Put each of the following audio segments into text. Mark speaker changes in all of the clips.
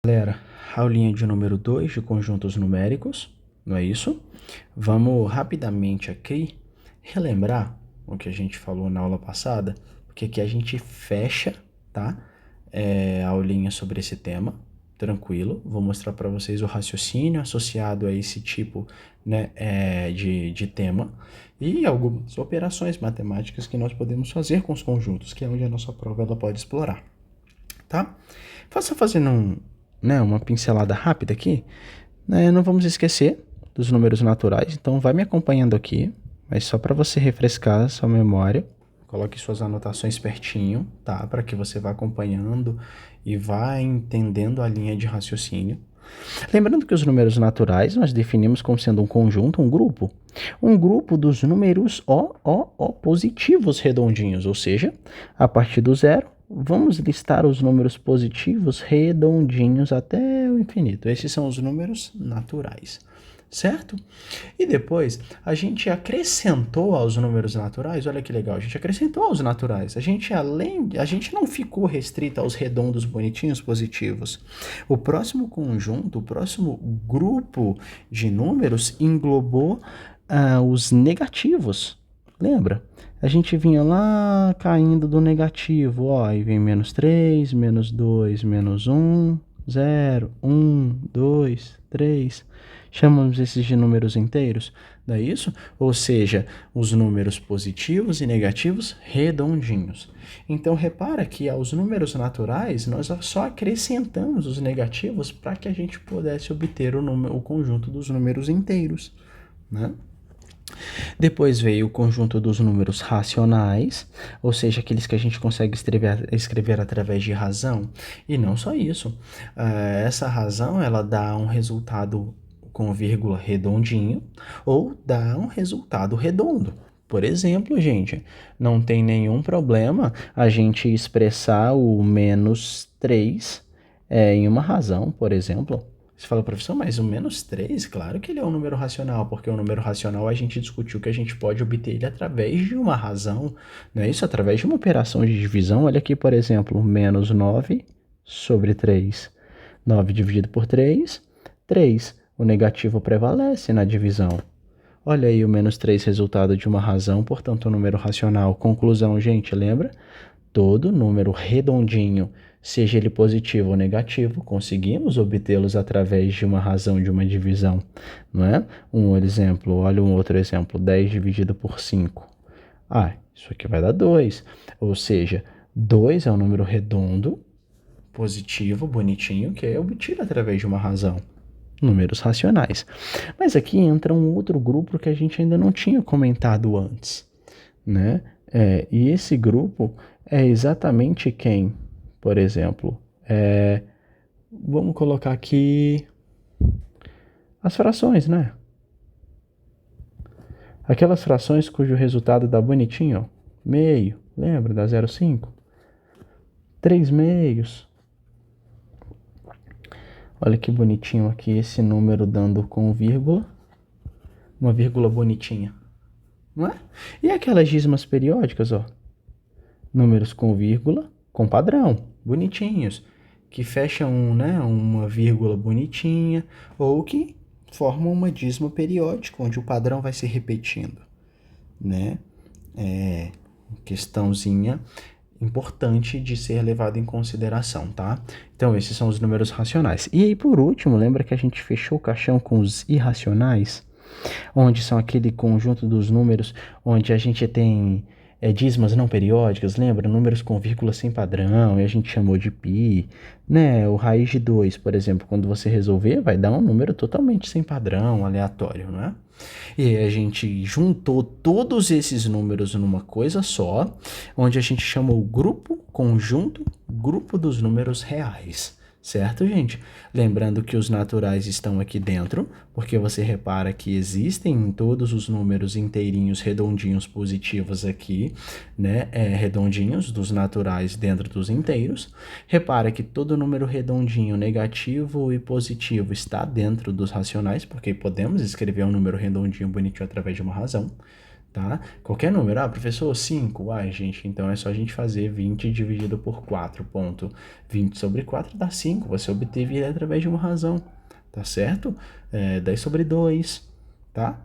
Speaker 1: Galera, aulinha de número 2 de conjuntos numéricos, não é isso? Vamos rapidamente aqui relembrar o que a gente falou na aula passada, porque aqui a gente fecha, tá? A aulinha sobre esse tema, tranquilo. Vou mostrar para vocês o raciocínio associado a esse tipo, né, de tema e algumas operações matemáticas que nós podemos fazer com os conjuntos, que é onde a nossa prova ela pode explorar, tá? Fazendo uma pincelada rápida aqui, né? Não vamos esquecer dos números naturais, então vai me acompanhando aqui, mas só para você refrescar a sua memória, coloque suas anotações pertinho, tá? Para que você vá acompanhando e vá entendendo a linha de raciocínio. Lembrando que os números naturais nós definimos como sendo um conjunto, um grupo. Um grupo dos números O positivos redondinhos, ou seja, a partir do zero, vamos listar os números positivos redondinhos até o infinito. Esses são os números naturais, certo? E depois a gente acrescentou aos números naturais, olha que legal, a gente acrescentou aos naturais. A gente não ficou restrito aos redondos bonitinhos positivos. O próximo conjunto, o próximo grupo de números englobou os negativos. Lembra? A gente vinha lá caindo do negativo, ó, aí vem menos 3, menos 2, menos 1, 0, 1, 2, 3. Chamamos esses de números inteiros, não é isso? Ou seja, os números positivos e negativos redondinhos. Então, repara que aos números naturais, nós só acrescentamos os negativos para que a gente pudesse obter o conjunto dos números inteiros, né? Depois veio o conjunto dos números racionais, ou seja, aqueles que a gente consegue escrever através de razão. E não só isso. Essa razão, ela dá um resultado com vírgula redondinho ou dá um resultado redondo. Por exemplo, gente, não tem nenhum problema a gente expressar o menos 3 em uma razão, por exemplo. Você fala, professor, mas o menos 3, claro que ele é um número racional, porque o número racional a gente discutiu que a gente pode obter ele através de uma razão, não é isso? Através de uma operação de divisão. Olha aqui, por exemplo, menos 9 sobre 3. 9 dividido por 3, 3. O negativo prevalece na divisão. Olha aí o menos 3, resultado de uma razão, portanto, um número racional. Conclusão, gente, lembra? Todo número redondinho, seja ele positivo ou negativo, conseguimos obtê-los através de uma razão de uma divisão, não é? Um exemplo, olha um outro exemplo, 10 dividido por 5. Isso aqui vai dar 2. Ou seja, 2 é um número redondo, positivo, bonitinho, que é obtido através de uma razão. Números racionais. Mas aqui entra um outro grupo que a gente ainda não tinha comentado antes, né? E esse grupo é exatamente quem? Por exemplo, vamos colocar aqui as frações, né? Aquelas frações cujo resultado dá bonitinho, ó, meio, lembra da 0,5? 3 meios. Olha que bonitinho aqui esse número dando com vírgula, uma vírgula bonitinha, não é? E aquelas dízimas periódicas, ó, números com vírgula, com padrão, bonitinhos, que fecham uma vírgula bonitinha, ou que formam uma dízima periódica, onde o padrão vai se repetindo, né? Questãozinha importante de ser levado em consideração, tá? Então, esses são os números racionais. E aí, por último, lembra que a gente fechou o caixão com os irracionais? Onde são aquele conjunto dos números onde a gente tem dízimas não periódicas, lembra? Números com vírgula sem padrão, e a gente chamou de π, né? O raiz de 2, por exemplo, quando você resolver, vai dar um número totalmente sem padrão, aleatório, não é? E aí a gente juntou todos esses números numa coisa só, onde a gente chamou grupo dos números reais. Certo, gente? Lembrando que os naturais estão aqui dentro, porque você repara que existem todos os números inteirinhos, redondinhos, positivos aqui, né? Redondinhos dos naturais dentro dos inteiros. Repara que todo número redondinho, negativo e positivo está dentro dos racionais, porque podemos escrever um número redondinho, bonitinho através de uma razão, tá? Qualquer número, professor, 5, gente, então é só a gente fazer 20 dividido por 4, ponto. 20 sobre 4 dá 5, você obteve ele através de uma razão, tá certo? 10 sobre 2, tá?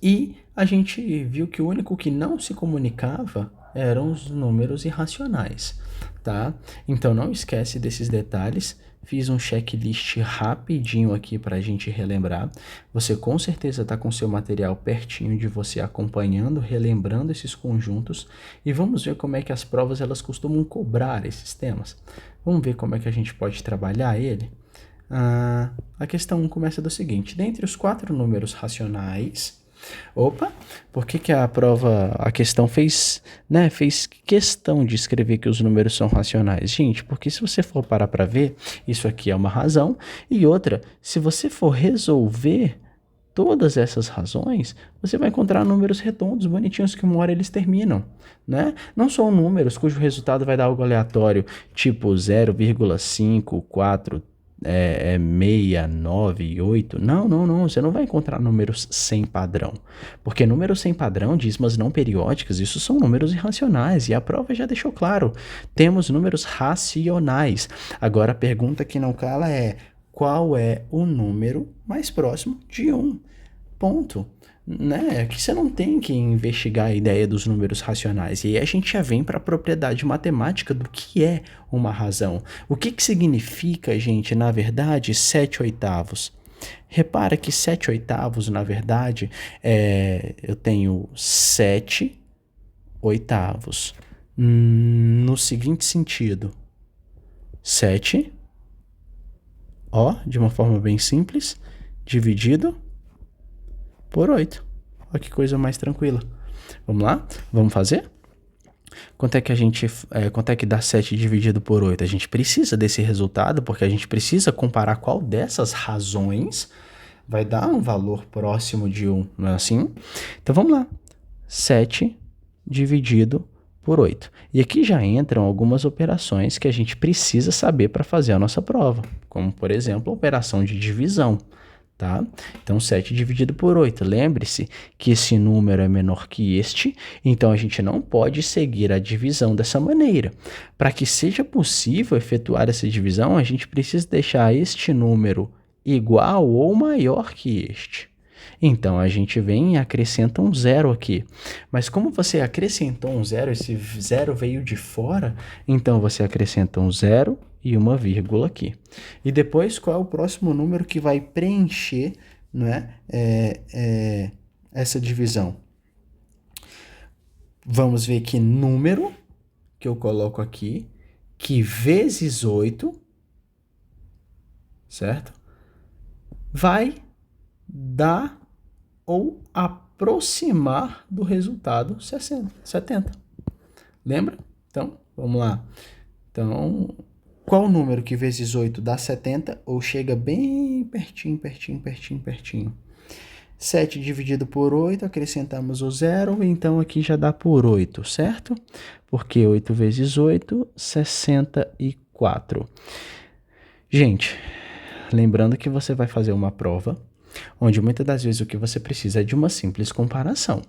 Speaker 1: E a gente viu que o único que não se comunicava eram os números irracionais, tá? Então não esquece desses detalhes. Fiz um checklist rapidinho aqui para a gente relembrar. Você com certeza está com seu material pertinho de você, acompanhando, relembrando esses conjuntos. E vamos ver como é que as provas elas costumam cobrar esses temas. Vamos ver como é que a gente pode trabalhar ele. A questão 1 começa do seguinte: dentre os 4 números racionais... Opa, por que a questão fez questão de escrever que os números são racionais? Gente, porque se você for parar para ver, isso aqui é uma razão, e outra, se você for resolver todas essas razões, você vai encontrar números redondos, bonitinhos, que uma hora eles terminam, né? Não são números cujo resultado vai dar algo aleatório, tipo 0,54, 6, 9, 8. Não. Você não vai encontrar números sem padrão. Porque números sem padrão, dízimas não periódicas, isso são números irracionais. E a prova já deixou claro. Temos números racionais. Agora a pergunta que não cala é: qual é o número mais próximo de 1? Ponto. Né? Que você não tem que investigar a ideia dos números racionais. E aí a gente já vem para a propriedade matemática do que é uma razão. O que significa, gente, na verdade, 7/8? Repara que 7/8, na verdade, eu tenho 7/8. No seguinte sentido: 7, de uma forma bem simples, dividido por 8. Olha que coisa mais tranquila. Vamos lá? Vamos fazer? Quanto é que dá 7 dividido por 8? A gente precisa desse resultado, porque a gente precisa comparar qual dessas razões vai dar um valor próximo de 1, não é assim? Então vamos lá. 7 dividido por 8. E aqui já entram algumas operações que a gente precisa saber para fazer a nossa prova, como, por exemplo, a operação de divisão. Tá? Então, 7 dividido por 8. Lembre-se que esse número é menor que este, então a gente não pode seguir a divisão dessa maneira. Para que seja possível efetuar essa divisão, a gente precisa deixar este número igual ou maior que este. Então, a gente vem e acrescenta um zero aqui. Mas como você acrescentou um zero, esse zero veio de fora, então você acrescenta um zero e uma vírgula aqui. E depois, qual é o próximo número que vai preencher, né, essa divisão? Vamos ver que número que eu coloco aqui, que vezes 8, certo? Vai dar ou aproximar do resultado 70. Lembra? Então, vamos lá. Então, qual o número que vezes 8 dá 70 ou chega bem pertinho? 7 dividido por 8, acrescentamos o zero, então aqui já dá por 8, certo? Porque 8 vezes 8, 64. Gente, lembrando que você vai fazer uma prova onde muitas das vezes o que você precisa é de uma simples comparação,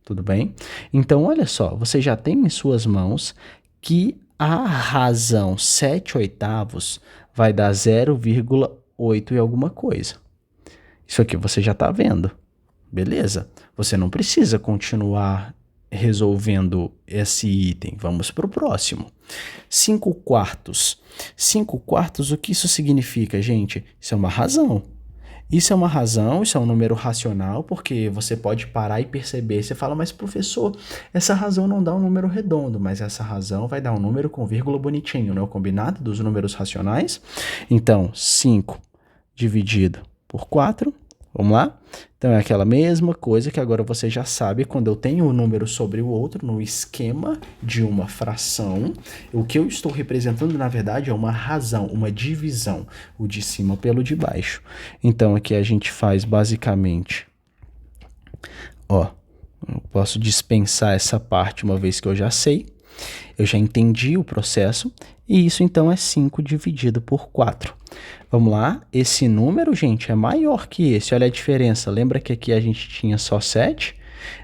Speaker 1: tudo bem? Então, olha só, você já tem em suas mãos que a razão 7/8 vai dar 0,8 e alguma coisa. Isso aqui você já está vendo, beleza? Você não precisa continuar resolvendo esse item. Vamos para o próximo. 5/4. 5/4, o que isso significa, gente? Isso é uma razão. Isso é uma razão, isso é um número racional, porque você pode parar e perceber. Você fala, mas professor, essa razão não dá um número redondo, mas essa razão vai dar um número com vírgula bonitinho, não é o combinado dos números racionais? Então, 5 dividido por 4, vamos lá? Então, é aquela mesma coisa que agora você já sabe, quando eu tenho um número sobre o outro, no esquema de uma fração, o que eu estou representando, na verdade, é uma razão, uma divisão, o de cima pelo de baixo. Então, aqui a gente faz basicamente, eu posso dispensar essa parte uma vez que eu já sei, eu já entendi o processo, e isso então é 5 dividido por 4. Vamos lá, esse número, gente, é maior que esse, olha a diferença. Lembra que aqui a gente tinha só 7?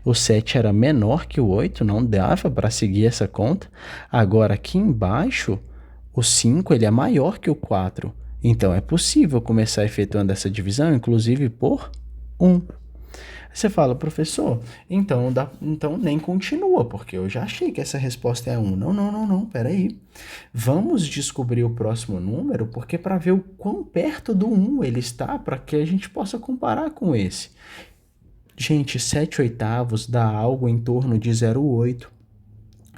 Speaker 1: O 7 era menor que o 8, não dava para seguir essa conta. Agora, aqui embaixo, o 5 ele é maior que o 4. Então, é possível começar efetuando essa divisão, inclusive por 1. Você fala, professor, então nem continua, porque eu já achei que essa resposta é 1. Não, peraí. Vamos descobrir o próximo número, porque para ver o quão perto do 1 ele está, para que a gente possa comparar com esse. Gente, 7/8 dá algo em torno de 0,8.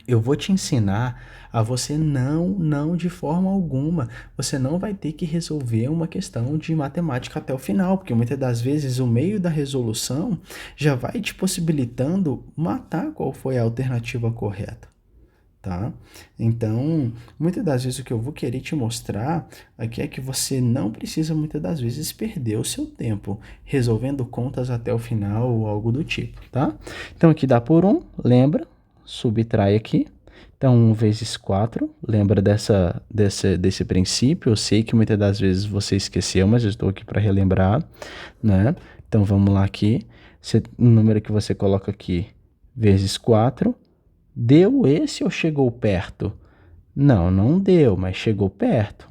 Speaker 1: Eu vou te ensinar a você não de forma alguma. Você não vai ter que resolver uma questão de matemática até o final, porque muitas das vezes o meio da resolução já vai te possibilitando matar qual foi a alternativa correta, tá? Então, muitas das vezes o que eu vou querer te mostrar aqui é que você não precisa muitas das vezes perder o seu tempo resolvendo contas até o final ou algo do tipo, tá? Então aqui dá por 1, lembra? Subtrai aqui. Então, 1 vezes 4, lembra desse princípio? Eu sei que muitas das vezes você esqueceu, mas eu estou aqui para relembrar, né? Então, vamos lá aqui. O número que você coloca aqui, vezes 4, deu esse ou chegou perto? Não deu, mas chegou perto.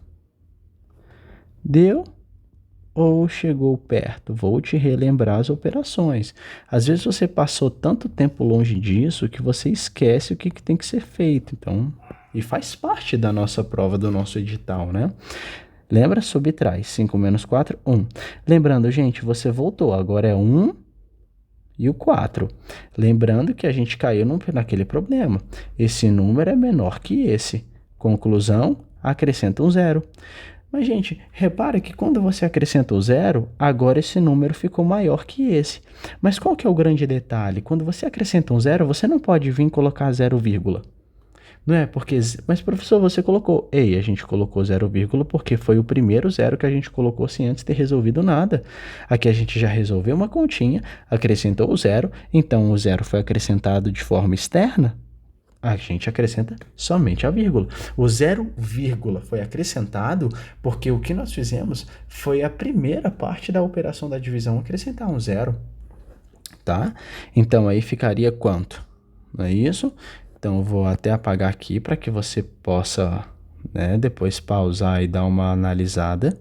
Speaker 1: Deu ou chegou perto? Vou te relembrar as operações. Às vezes você passou tanto tempo longe disso que você esquece o que tem que ser feito. Então, e faz parte da nossa prova, do nosso edital, né? Lembra? Subtrai. 5 menos 4, 1. Lembrando, gente, você voltou. Agora é 1 e o 4. Lembrando que a gente caiu naquele problema. Esse número é menor que esse. Conclusão, acrescenta um 0. Mas, gente, repare que quando você acrescenta o 0, agora esse número ficou maior que esse. Mas qual que é o grande detalhe? Quando você acrescenta um 0, você não pode vir colocar 0, não é? Porque, mas professor, você colocou. Ei, a gente colocou 0, porque foi o primeiro 0 que a gente colocou sem antes ter resolvido nada. Aqui a gente já resolveu uma continha, acrescentou o 0, então o 0 foi acrescentado de forma externa. A gente acrescenta somente a vírgula. O 0, foi acrescentado porque o que nós fizemos foi a primeira parte da operação da divisão acrescentar um 0, tá? Então, aí ficaria quanto? Não é isso? Então, eu vou até apagar aqui para que você possa, né, depois pausar e dar uma analisada.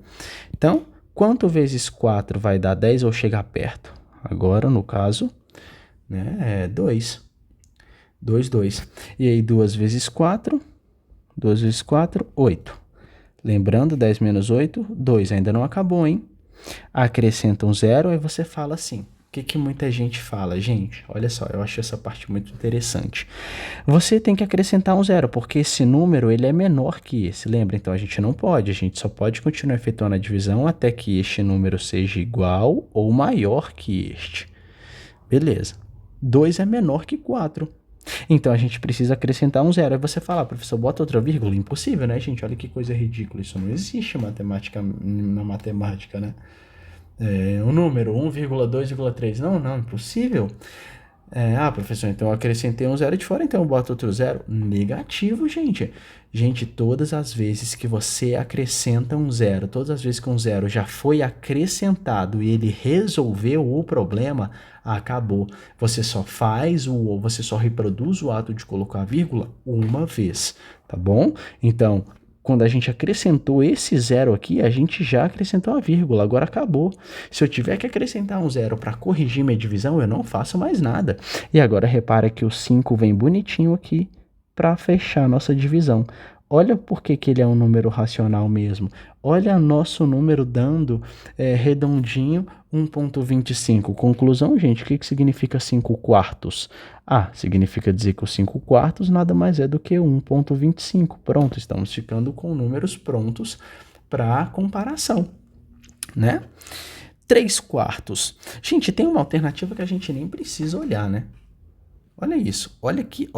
Speaker 1: Então, quanto vezes 4 vai dar 10 ou chegar perto? Agora, no caso, né, é 2. 2. E aí, 2 vezes 4, 8. Lembrando, 10 menos 8, 2. Ainda não acabou, hein? Acrescenta um 0, aí você fala assim. O que muita gente fala? Gente, olha só, eu acho essa parte muito interessante. Você tem que acrescentar um 0, porque esse número ele é menor que esse. Lembra? Então, a gente não pode. A gente só pode continuar efetuando a divisão até que este número seja igual ou maior que este. Beleza. 2 é menor que 4. Então, a gente precisa acrescentar um 0. Aí você fala, professor, bota outra vírgula? Impossível, né, gente? Olha que coisa ridícula. Isso não existe na matemática, né? Um número, 1,2,3. Não, impossível. Professor, então eu acrescentei um 0 de fora, então eu boto outro 0. Negativo, gente. Gente, todas as vezes que você acrescenta um 0, todas as vezes que um 0 já foi acrescentado e ele resolveu o problema, acabou. Você só reproduz o ato de colocar a vírgula uma vez, tá bom? Então, quando a gente acrescentou esse 0 aqui, a gente já acrescentou a vírgula, agora acabou. Se eu tiver que acrescentar um 0 para corrigir minha divisão, eu não faço mais nada. E agora repara que o 5 vem bonitinho aqui para fechar a nossa divisão. Olha por que ele é um número racional mesmo. Olha nosso número dando redondinho 1,25. Conclusão, gente, o que significa 5 quartos? Significa dizer que os 5 quartos nada mais é do que 1,25. Pronto, estamos ficando com números prontos para comparação, né? 3 quartos. Gente, tem uma alternativa que a gente nem precisa olhar, né? Olha isso, olha que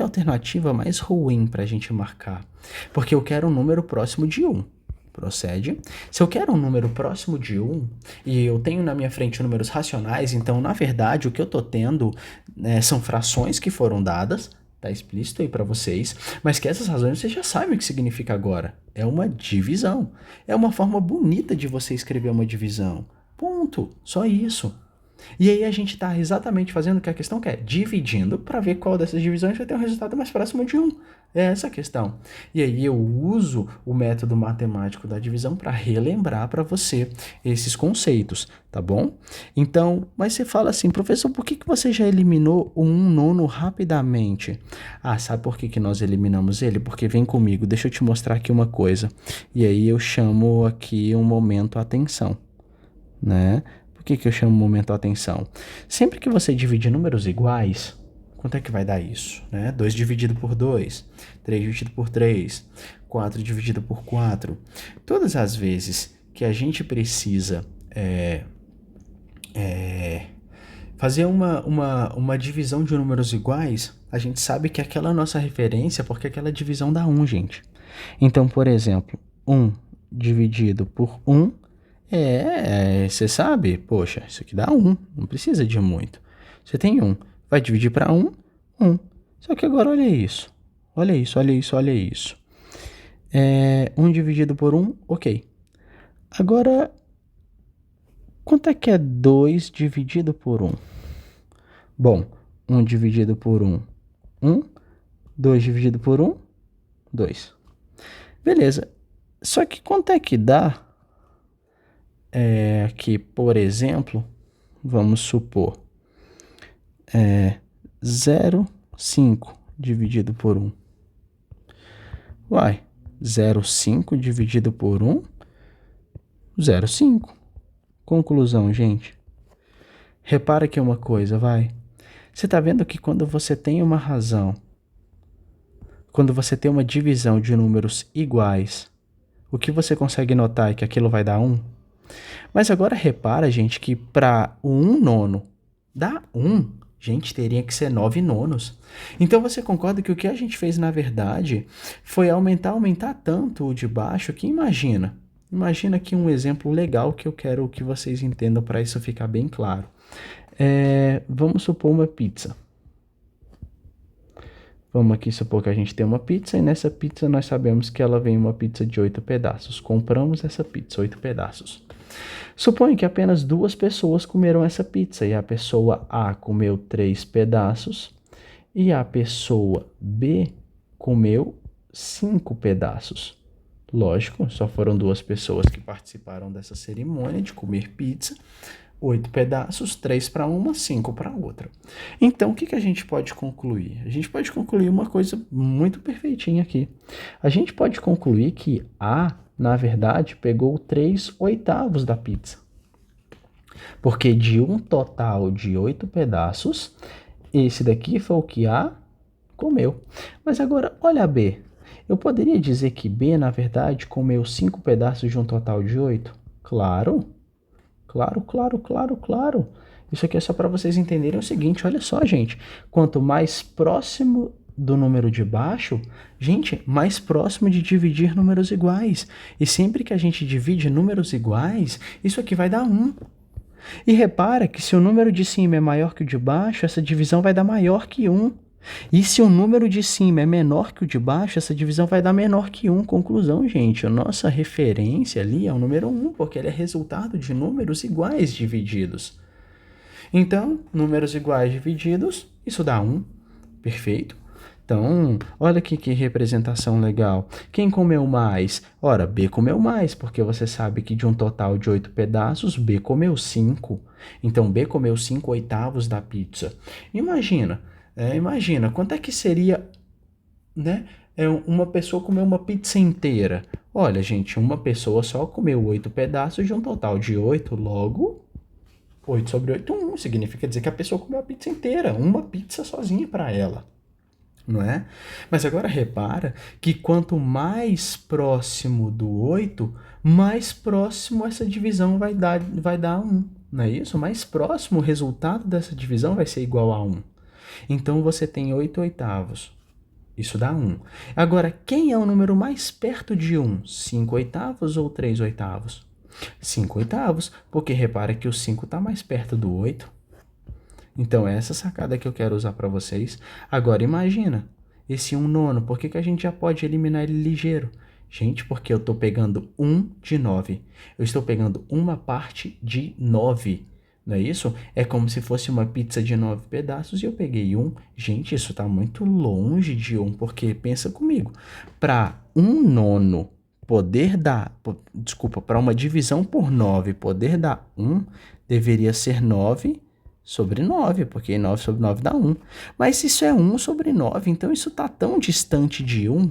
Speaker 1: alternativa mais ruim para a gente marcar. Porque eu quero um número próximo de 1. Procede. Se eu quero um número próximo de 1 e eu tenho na minha frente números racionais, então, na verdade, o que eu estou tendo são frações que foram dadas, tá explícito aí para vocês, mas que essas razões vocês já sabem o que significa agora. É uma divisão. É uma forma bonita de você escrever uma divisão. Ponto. Só isso. E aí a gente está exatamente fazendo o que a questão quer, dividindo para ver qual dessas divisões vai ter um resultado mais próximo de 1. É essa a questão. E aí eu uso o método matemático da divisão para relembrar para você esses conceitos, tá bom? Então, mas você fala assim, professor, por que você já eliminou o 1/9 rapidamente? Ah, sabe por que nós eliminamos ele? Porque vem comigo, deixa eu te mostrar aqui uma coisa. E aí eu chamo aqui um momento atenção, né? Por que eu chamo momento atenção? Sempre que você divide números iguais, quanto é que vai dar isso? Né? 2 dividido por 2, 3 dividido por 3, 4 dividido por 4. Todas as vezes que a gente precisa fazer uma divisão de números iguais, a gente sabe que aquela é a nossa referência, porque aquela divisão dá 1, gente. Então, por exemplo, 1 dividido por 1 você sabe, poxa, isso aqui dá 1, não precisa de muito. Você tem 1, vai dividir para 1, 1. Só que agora olha isso, olha isso, olha isso, olha isso. 1 dividido por 1, ok. Agora, quanto é que é 2 dividido por 1? Bom, 1 dividido por 1, 1. 2 dividido por 1, 2. Beleza, só que quanto é que dá que, por exemplo, vamos supor, 0,5 dividido por 1. Uai, 0,5 dividido por 1, 0,5. Conclusão, gente. Repara aqui uma coisa, vai. Você está vendo que quando você tem uma razão, quando você tem uma divisão de números iguais, o que você consegue notar é que aquilo vai dar 1? Mas agora repara, gente, que para o 1/9 dar 1, gente, teria que ser 9/9. Então você concorda que o que a gente fez, na verdade, foi aumentar tanto o de baixo que imagina aqui um exemplo legal que eu quero que vocês entendam para isso ficar bem claro. Vamos supor uma pizza. Vamos aqui supor que a gente tem uma pizza e nessa pizza nós sabemos que ela vem uma pizza de 8 pedaços. Compramos essa pizza, 8 pedaços. Suponha que apenas 2 pessoas comeram essa pizza e a pessoa A comeu 3 pedaços e a pessoa B comeu 5 pedaços. Lógico, só foram 2 pessoas que participaram dessa cerimônia de comer pizza. 8 pedaços, 3 para uma, 5 para outra. Então, o que a gente pode concluir? A gente pode concluir uma coisa muito perfeitinha aqui. A gente pode concluir que A, na verdade, pegou 3/8 da pizza. Porque de um total de 8 pedaços, esse daqui foi o que A comeu. Mas agora, olha a B. Eu poderia dizer que B, na verdade, comeu 5 pedaços de um total de 8? Claro. Claro. Isso aqui é só para vocês entenderem o seguinte, olha só, gente. Quanto mais próximo do número de baixo, gente, mais próximo de dividir números iguais. E sempre que a gente divide números iguais, isso aqui vai dar 1. E repara que se o número de cima é maior que o de baixo, essa divisão vai dar maior que 1. E se o número de cima é menor que o de baixo, essa divisão vai dar menor que 1. Conclusão, gente, a nossa referência ali é o número 1, porque ele é resultado de números iguais divididos. Então, números iguais divididos, isso dá 1. Perfeito. Então, olha aqui que representação legal. Quem comeu mais? Ora, B comeu mais, porque você sabe que de um total de 8 pedaços, B comeu 5. Então, B comeu 5/8 da pizza. Imagina quanto é que seria, né? Uma pessoa comer uma pizza inteira. Olha, gente, uma pessoa só comeu 8 pedaços de um total de 8, logo 8 sobre 8, 1. Significa dizer que a pessoa comeu a pizza inteira, uma pizza sozinha para ela. Não é? Mas agora repara que quanto mais próximo do 8, mais próximo essa divisão vai dar 1. Não é isso? Mais próximo o resultado dessa divisão vai ser igual a 1. Então, você tem 8/8. Isso dá 1. Agora, quem é o número mais perto de 1? 5/8 ou 3/8? 5/8, porque repara que o 5 está mais perto do 8. Então, é essa sacada que eu quero usar para vocês. Agora, imagina, esse 1/9, por que a gente já pode eliminar ele ligeiro? Gente, porque eu estou pegando 1 de 9. Eu estou pegando uma parte de 9. Não é isso? É como se fosse uma pizza de 9 pedaços e eu peguei um. Gente, isso está muito longe de um, porque pensa comigo, para um nono poder dar, desculpa, para uma divisão por 9 poder dar um, deveria ser 9 sobre 9, porque 9 sobre 9 dá 1. Mas isso é 1 sobre 9, então isso está tão distante de 1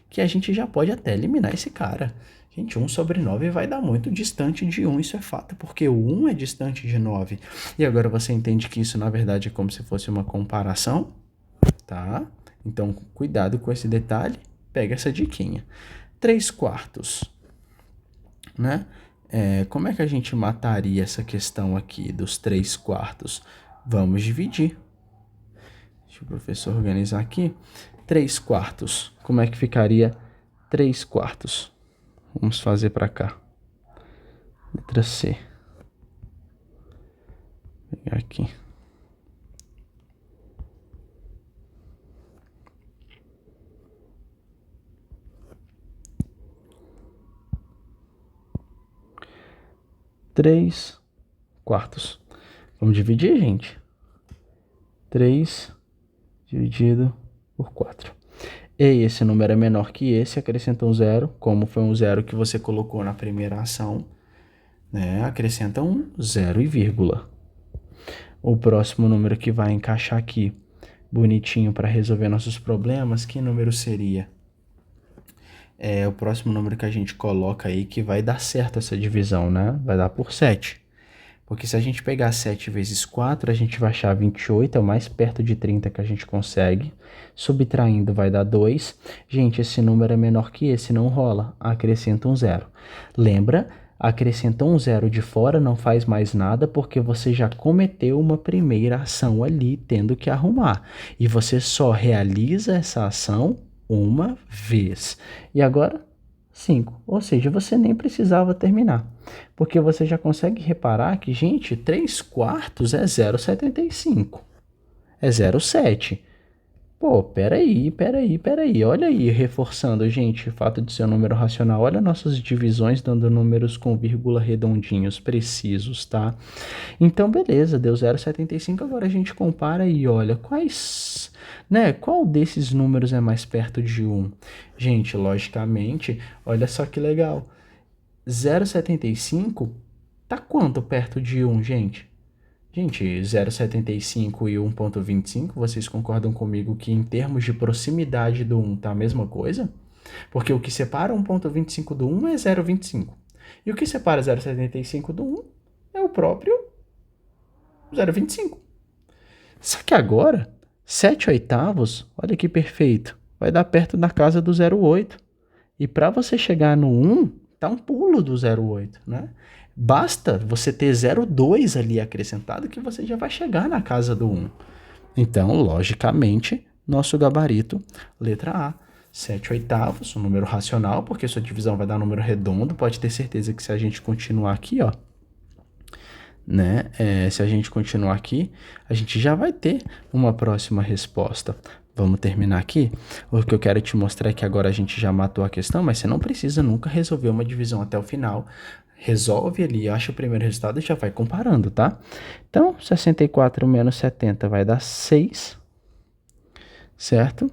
Speaker 1: que a gente já pode até eliminar esse cara. Gente, 1 sobre 9 vai dar muito distante de 1, isso é fato, porque o 1 é distante de 9. E agora você entende que isso, na verdade, é como se fosse uma comparação, tá? Então, cuidado com esse detalhe, pega essa diquinha. 3 quartos, né? Como é que a gente mataria essa questão aqui dos 3 quartos? Vamos dividir. Deixa o professor organizar aqui. 3 quartos. Como é que ficaria 3 quartos? Vamos fazer para cá. Letra C. Vou pegar aqui. Três quartos. Vamos dividir, gente. 3 dividido por 4. E esse número é menor que esse, acrescenta um zero. Como foi um zero que você colocou na primeira ação, né? Acrescenta um zero e vírgula. O próximo número que vai encaixar aqui, bonitinho, para resolver nossos problemas, que número seria? É o próximo número que a gente coloca aí que vai dar certo essa divisão, né? Vai dar por 7. Porque se a gente pegar 7 vezes 4, a gente vai achar 28, é o mais perto de 30 que a gente consegue. Subtraindo vai dar 2. Gente, esse número é menor que esse, não rola. Acrescenta um zero. Lembra? Acrescenta um zero de fora, não faz mais nada, porque você já cometeu uma primeira ação ali, tendo que arrumar. E você só realiza essa ação uma vez. E agora, 5. Ou seja, você nem precisava terminar. Porque você já consegue reparar que, gente, 3 quartos é 0,75. É 0,7. Pô, peraí. Olha aí, reforçando, gente, o fato de ser um número racional. Olha nossas divisões dando números com vírgula redondinhos, precisos, tá? Então, beleza, deu 0,75. Agora a gente compara e olha quais, né? Qual desses números é mais perto de 1? Gente, logicamente, olha só que legal. 0,75 tá quanto perto de 1, gente? Gente, 0,75 e 1,25, vocês concordam comigo que em termos de proximidade do 1 tá a mesma coisa? Porque o que separa 1,25 do 1 é 0,25. E o que separa 0,75 do 1 é o próprio 0,25. Só que agora, 7 oitavos, olha que perfeito, vai dar perto da casa do 0,8. E para você chegar no 1, tá um pulo do 0,8, né? Basta você ter 0,2 ali acrescentado que você já vai chegar na casa do 1. Então, logicamente, nosso gabarito, letra A, 7 oitavos, um número racional, porque sua divisão vai dar um número redondo. Pode ter certeza que se a gente continuar aqui, ó, né? Se a gente continuar aqui, a gente já vai ter uma próxima resposta. Vamos terminar aqui? O que eu quero te mostrar é que agora a gente já matou a questão, mas você não precisa nunca resolver uma divisão até o final. Resolve ali, acha o primeiro resultado e já vai comparando, tá? Então, 64 menos 70 vai dar 6, certo?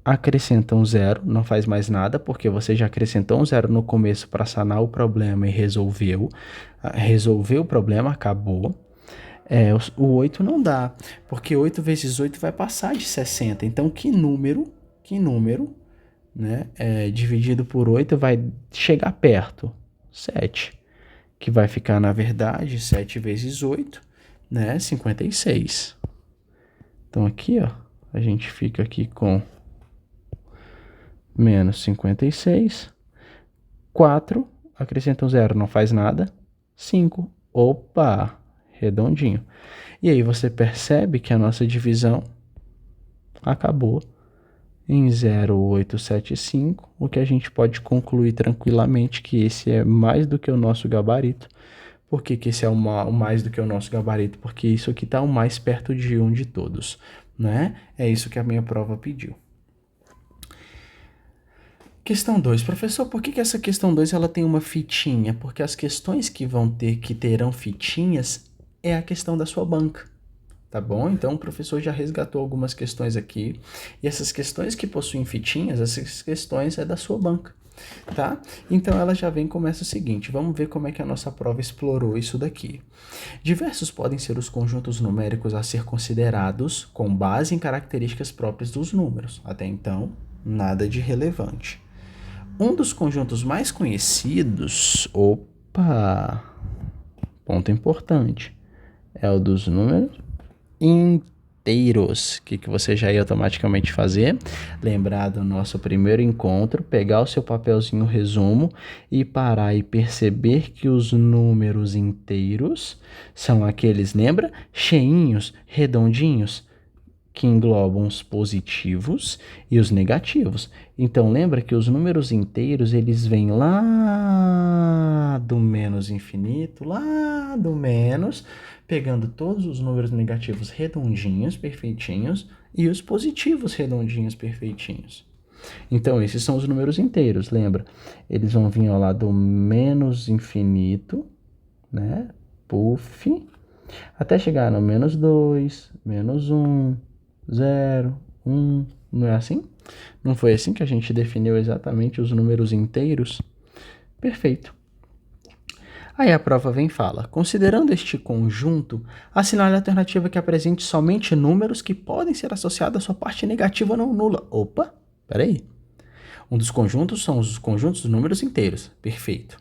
Speaker 1: Acrescenta um zero, não faz mais nada, porque você já acrescentou um zero no começo para sanar o problema e resolveu. Resolveu o problema, acabou. O 8 não dá, porque 8 vezes 8 vai passar de 60. Então, que número, né, dividido por 8 vai chegar perto? 7, que vai ficar, na verdade, 7 vezes 8, né, 56. Então, aqui, ó, a gente fica aqui com menos 56, 4, acrescenta um zero, não faz nada, 5, opa, redondinho. E aí você percebe que a nossa divisão acabou em 0,875, o que a gente pode concluir tranquilamente que esse é mais do que o nosso gabarito. Por que esse é o mais do que o nosso gabarito? Porque isso aqui está o mais perto de 1 de todos, né? É isso que a minha prova pediu. Questão 2. Professor, por que essa questão 2 ela tem uma fitinha? Porque as questões que terão fitinhas, é a questão da sua banca. Tá bom? Então o professor já resgatou algumas questões aqui. E essas questões que possuem fitinhas, essas questões é da sua banca. Tá? Então ela já vem e começa o seguinte, vamos ver como é que a nossa prova explorou isso daqui. Diversos podem ser os conjuntos numéricos a ser considerados com base em características próprias dos números. Até então, nada de relevante. Um dos conjuntos mais conhecidos, ponto importante, é o dos números inteiros. O que você já ia automaticamente fazer? Lembrar do nosso primeiro encontro, pegar o seu papelzinho resumo e parar e perceber que os números inteiros são aqueles, lembra? Cheinhos, redondinhos, que englobam os positivos e os negativos. Então, lembra que os números inteiros, eles vêm lá do menos infinito, lá do menos, pegando todos os números negativos redondinhos, perfeitinhos, e os positivos redondinhos, perfeitinhos. Então, esses são os números inteiros, lembra? Eles vão vir ao lado do menos infinito, né? Puff, até chegar no menos 2, menos 1, 0, 1, não é assim? Não foi assim que a gente definiu exatamente os números inteiros? Perfeito. Aí a prova vem e fala, considerando este conjunto, assinale a alternativa que apresente somente números que podem ser associados à sua parte negativa não nula. Opa, peraí. Um dos conjuntos são os conjuntos dos números inteiros. Perfeito.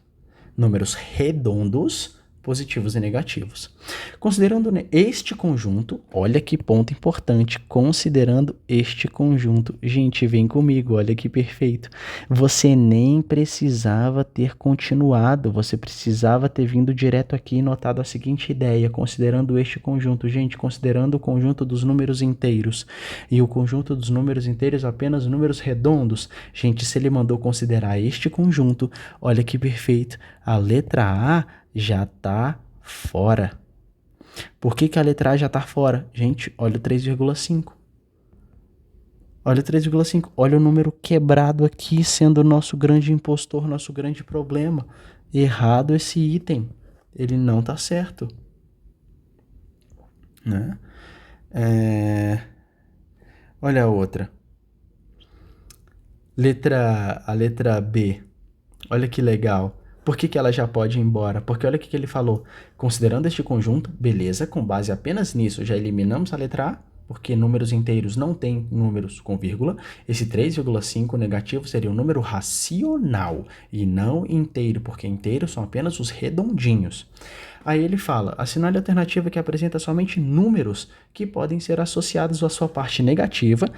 Speaker 1: Números redondos, positivos e negativos. Considerando este conjunto, olha que ponto importante, considerando este conjunto, gente, vem comigo, olha que perfeito. Você nem precisava ter continuado, você precisava ter vindo direto aqui e notado a seguinte ideia, considerando este conjunto, gente, considerando o conjunto dos números inteiros e o conjunto dos números inteiros apenas números redondos, gente, se ele mandou considerar este conjunto, olha que perfeito, a letra A já tá fora. Por que a letra A já tá fora? Gente, olha o 3,5. Olha o 3,5. Olha o número quebrado aqui, sendo o nosso grande impostor, nosso grande problema. Errado esse item. Ele não tá certo. Né? Olha a outra. A letra B. Olha que legal. Por que ela já pode ir embora? Porque olha o que ele falou. Considerando este conjunto, beleza, com base apenas nisso, já eliminamos a letra A, porque números inteiros não têm números com vírgula. Esse 3,5 negativo seria um número racional e não inteiro, porque inteiros são apenas os redondinhos. Aí ele fala, assinale a alternativa que apresenta somente números que podem ser associados à sua parte negativa.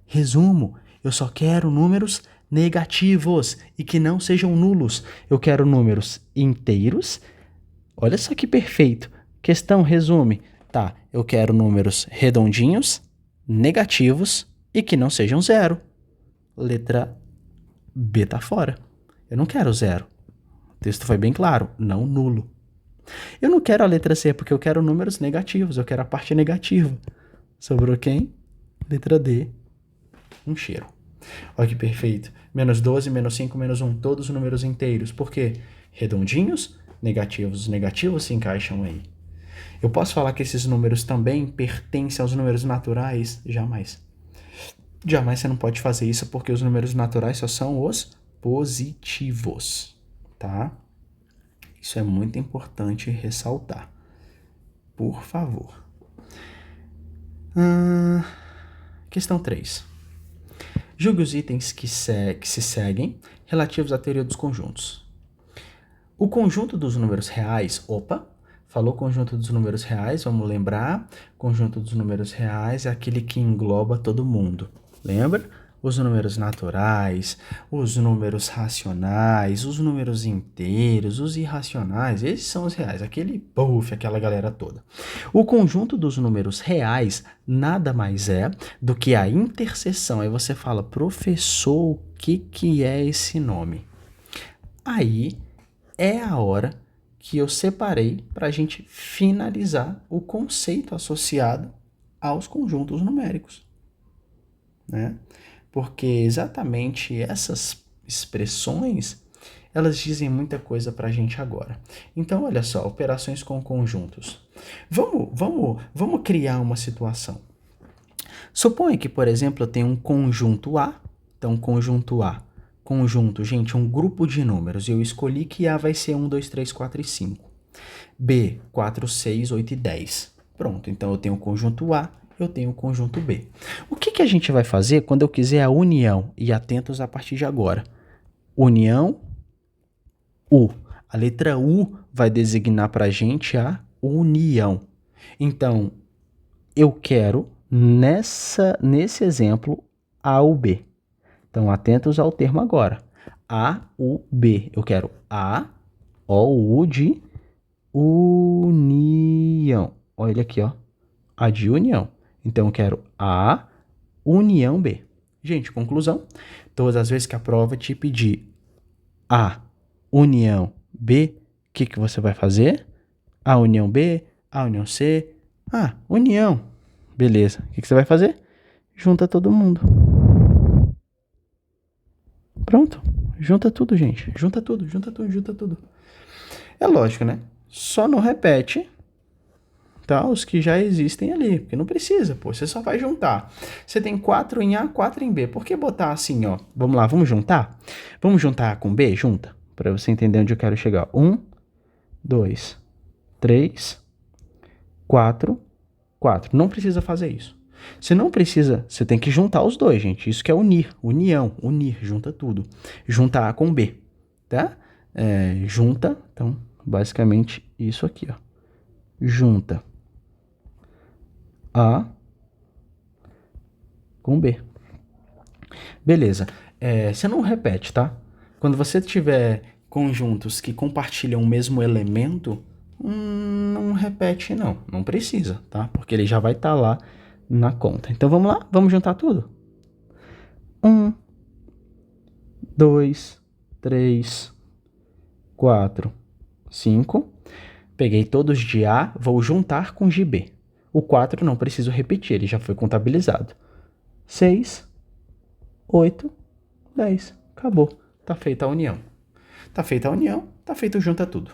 Speaker 1: Resumo, eu só quero números negativos e que não sejam nulos. Eu quero números inteiros. Olha só que perfeito. Questão, resume. Tá, eu quero números redondinhos, negativos e que não sejam zero. Letra B tá fora. Eu não quero zero. O texto foi bem claro, não nulo. Eu não quero a letra C porque eu quero números negativos, eu quero a parte negativa. Sobrou quem? Letra D. Um cheiro. Olha que perfeito. Menos 12, menos 5, menos 1, todos os números inteiros. Por quê? Redondinhos, negativos. Os negativos se encaixam aí. Eu posso falar que esses números também pertencem aos números naturais? Jamais. Jamais você não pode fazer isso porque os números naturais só são os positivos, tá? Isso é muito importante ressaltar. Por favor. Questão 3. Julgue os itens que se seguem relativos à teoria dos conjuntos. O conjunto dos números reais, falou conjunto dos números reais, vamos lembrar, conjunto dos números reais é aquele que engloba todo mundo, lembra? Os números naturais, os números racionais, os números inteiros, os irracionais, esses são os reais, aquela galera toda. O conjunto dos números reais nada mais é do que a interseção. Aí você fala, professor, o que é esse nome? Aí é a hora que eu separei para a gente finalizar o conceito associado aos conjuntos numéricos, né? Porque exatamente essas expressões, elas dizem muita coisa para a gente agora. Então, olha só, operações com conjuntos. Vamos criar uma situação. Suponha que, por exemplo, eu tenho um conjunto A. Então, conjunto A. Conjunto, gente, um grupo de números. Eu escolhi que A vai ser 1, 2, 3, 4 e 5. B, 4, 6, 8 e 10. Pronto, então eu tenho o conjunto A, eu tenho o conjunto B. O que a gente vai fazer quando eu quiser a união? E atentos a partir de agora. União, U. A letra U vai designar para a gente a união. Então, eu quero, nesse exemplo, A ou B. Então, atentos ao termo agora. A, U, B. Eu quero A, O, U de união. Olha aqui, ó. A de união. Então, eu quero A, união B. Gente, conclusão. Todas as vezes que a prova te pedir A, união B, o que você vai fazer? A, união B, A, união C. Ah, união. Beleza. O que você vai fazer? Junta todo mundo. Pronto. Junta tudo, gente. Junta tudo, junta tudo, junta tudo. É lógico, né? Só não repete, tá? Os que já existem ali, porque não precisa, pô. Você só vai juntar. Você tem 4 em A, 4 em B. Por que botar assim, ó? Vamos lá, vamos juntar? Vamos juntar A com B? Junta. Para você entender onde eu quero chegar. 1, 2, 3, 4, 4. Não precisa fazer isso. Você não precisa, você tem que juntar os dois, gente. Isso que é unir, união, unir, junta tudo. Junta A com B, tá? Junta, então, basicamente isso aqui, ó. Junta A com B. Beleza. Você não repete, tá? Quando você tiver conjuntos que compartilham o mesmo elemento, não repete não. Não precisa, tá? Porque ele já vai estar lá na conta. Então vamos lá? Vamos juntar tudo? 1, 2, 3, 4, 5. Peguei todos de A, vou juntar com de B. O 4 não preciso repetir, ele já foi contabilizado. 6, 8, 10. Acabou. Tá feita a união. Tá feita a união, tá feito junta tudo.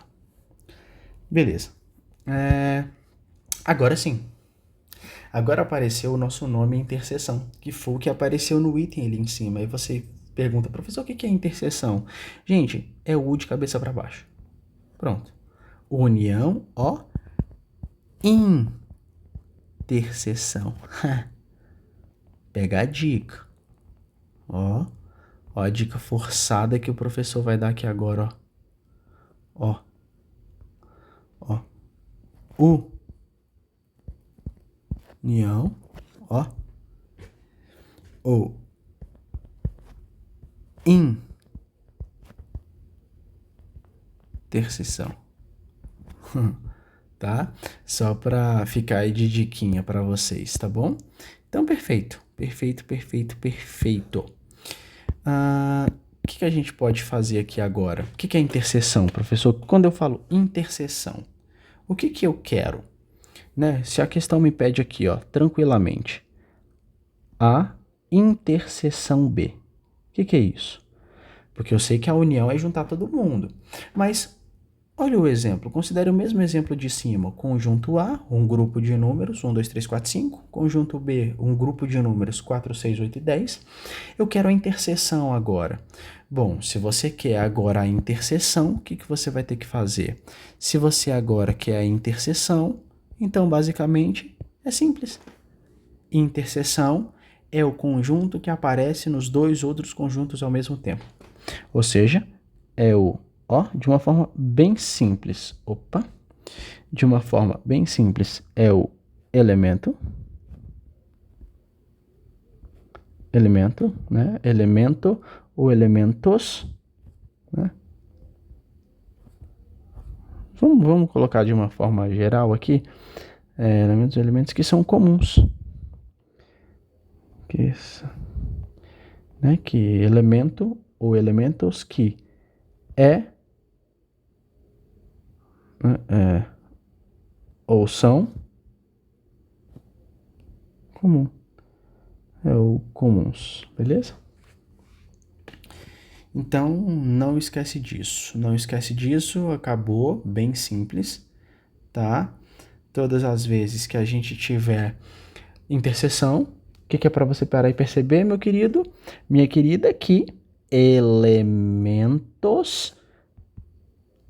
Speaker 1: Beleza. Agora sim. Agora apareceu o nosso nome interseção, que foi o que apareceu no item ali em cima. Aí você pergunta, professor, o que é interseção? Gente, é o U de cabeça para baixo. Pronto. União, ó, interseção. Pega a dica. Ó a dica forçada que o professor vai dar aqui agora, ó. União, ó. Ou interseção. Tá? Só para ficar aí de diquinha para vocês, tá bom? Então, perfeito. Perfeito, perfeito, perfeito. O que a gente pode fazer aqui agora? O que é interseção, professor? Quando eu falo interseção, o que eu quero? Né? Se a questão me pede aqui, ó, tranquilamente, a interseção B. O que é isso? Porque eu sei que a união é juntar todo mundo. Mas olha o exemplo, considere o mesmo exemplo de cima. Conjunto A, um grupo de números, 1, 2, 3, 4, 5. Conjunto B, um grupo de números, 4, 6, 8 e 10. Eu quero a interseção agora. Bom, se você quer agora a interseção, o que você vai ter que fazer? Se você agora quer a interseção, então basicamente é simples. Interseção é o conjunto que aparece nos dois outros conjuntos ao mesmo tempo. Ou seja, é o de uma forma bem simples. De uma forma bem simples, é o elemento, né? Elemento ou elementos, né? Vamos colocar de uma forma geral aqui, elementos que são comuns. Que elemento ou elementos que ou são comum. É o comuns, beleza? Então, não esquece disso. Não esquece disso, acabou, bem simples, tá? Todas as vezes que a gente tiver interseção, o que é para você parar e perceber, meu querido? Minha querida, que elementos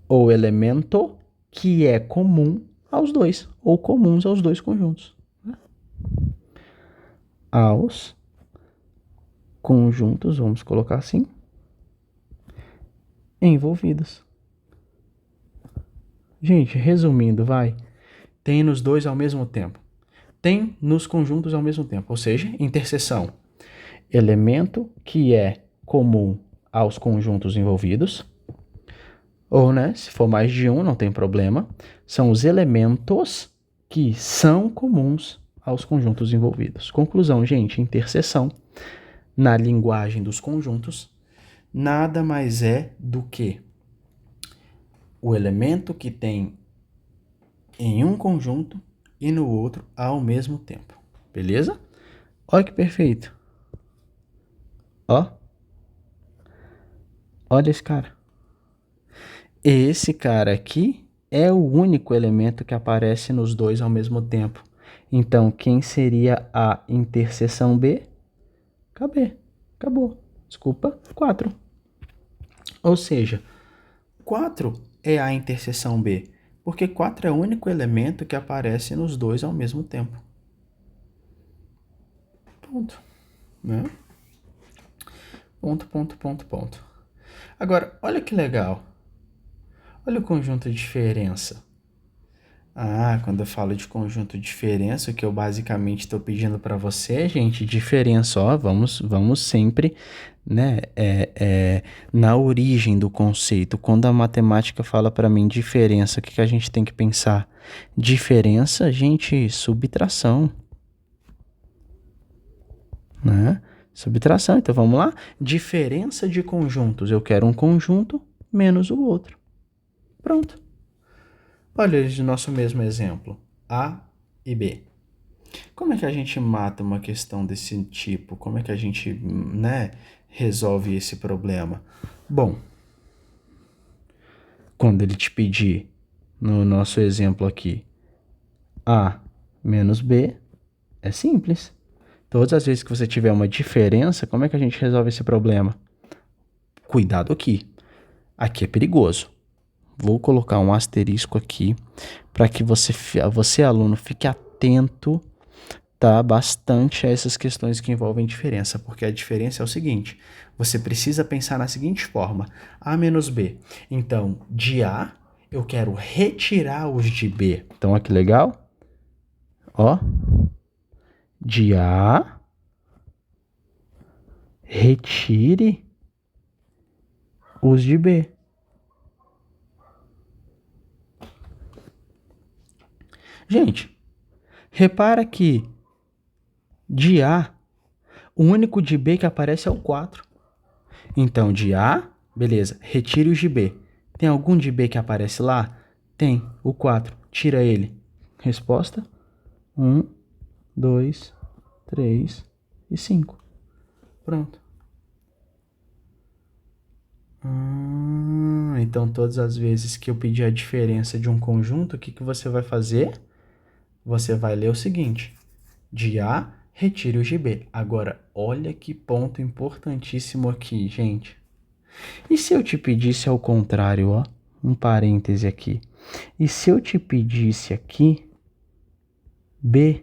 Speaker 1: ou elemento que é comum aos dois, ou comuns aos dois conjuntos. Aos conjuntos, vamos colocar assim, envolvidos. Gente, resumindo, vai. Tem nos dois ao mesmo tempo. Tem nos conjuntos ao mesmo tempo, ou seja, interseção. Elemento que é comum aos conjuntos envolvidos, ou, né, se for mais de um, não tem problema, são os elementos que são comuns aos conjuntos envolvidos. Conclusão, gente, interseção, na linguagem dos conjuntos, nada mais é do que o elemento que tem em um conjunto e no outro ao mesmo tempo. Beleza? Olha que perfeito. Ó. Olha esse cara. Esse cara aqui é o único elemento que aparece nos dois ao mesmo tempo. Então, quem seria a interseção B? KB. Acabou. Desculpa, 4. Ou seja, 4 é a interseção B, porque 4 é o único elemento que aparece nos dois ao mesmo tempo. Ponto. Né? Ponto, ponto, ponto, ponto. Agora, olha que legal. Olha o conjunto de diferença. Ah, quando eu falo de conjunto de diferença, o que eu basicamente estou pedindo para você, gente, diferença, ó, vamos sempre, né, na origem do conceito. Quando a matemática fala para mim diferença, o que a gente tem que pensar? Diferença, gente, subtração, né? Subtração, então vamos lá? Diferença de conjuntos, eu quero um conjunto menos o outro. Pronto. Olha o nosso mesmo exemplo, A e B. Como é que a gente mata uma questão desse tipo? Como é que a gente, né, resolve esse problema? Bom, quando ele te pedir, no nosso exemplo aqui, A menos B, é simples. Todas as vezes que você tiver uma diferença, como é que a gente resolve esse problema? Cuidado aqui. Aqui é perigoso. Vou colocar um asterisco aqui para que você, aluno, fique atento, tá, bastante a essas questões que envolvem diferença, porque a diferença é o seguinte, você precisa pensar na seguinte forma, A menos B. Então, de A, eu quero retirar os de B. Então, olha que legal. Ó, de A, retire os de B. Gente, repara que de A, o único de B que aparece é o 4. Então, de A, beleza, retire os de B. Tem algum de B que aparece lá? Tem, o 4. Tira ele. Resposta: 1, 2, 3 e 5. Pronto. Então, todas as vezes que eu pedir a diferença de um conjunto, o que você vai fazer? Você vai ler o seguinte: de A, retire o de B. Agora, olha que ponto importantíssimo aqui, gente. E se eu te pedisse ao contrário, ó, um parêntese aqui. E se eu te pedisse aqui B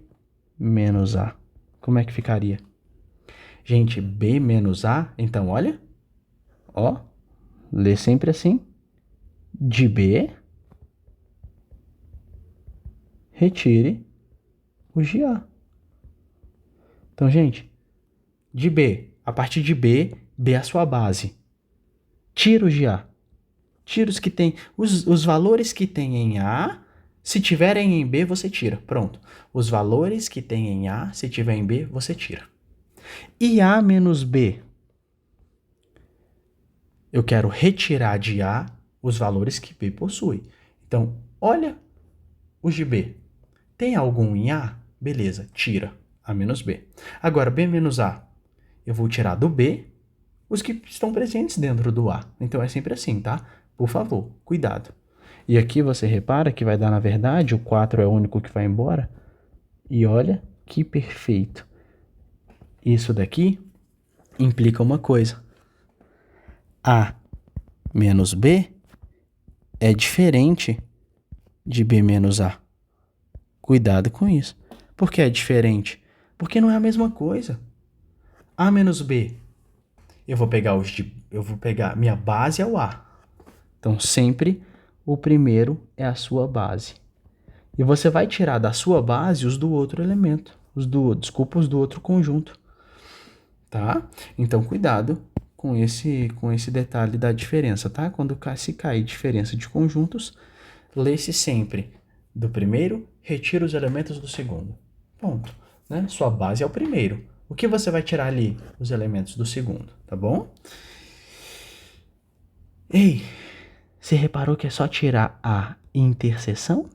Speaker 1: menos A, como é que ficaria? Gente, B menos A, então olha, ó, lê sempre assim, de B, retire o de A. Então, gente, de B, a partir de B, B é a sua base. Tira o de A. Tira os que tem, os valores que tem em A, se tiverem em B, você tira. Pronto. Os valores que tem em A, se tiver em B, você tira. E A menos B? Eu quero retirar de A os valores que B possui. Então, olha os de B. Tem algum em A? Beleza, tira. A menos B. Agora, B menos A. Eu vou tirar do B os que estão presentes dentro do A. Então é sempre assim, tá? Por favor, cuidado. E aqui você repara que vai dar, na verdade, o 4 é o único que vai embora. E olha que perfeito. Isso daqui implica uma coisa. A menos B é diferente de B menos A. Cuidado com isso. Por que é diferente? Porque não é a mesma coisa. A menos B. Eu vou pegar minha base é o A. Então sempre o primeiro é a sua base. E você vai tirar da sua base os do outro elemento, os do outro conjunto. Tá? Então cuidado com esse detalhe da diferença, tá? Quando se cair diferença de conjuntos, lê-se sempre do primeiro, retira os elementos do segundo. Ponto. Né? Sua base é o primeiro. O que você vai tirar ali? Os elementos do segundo, tá bom? Ei, você reparou que é só tirar a interseção?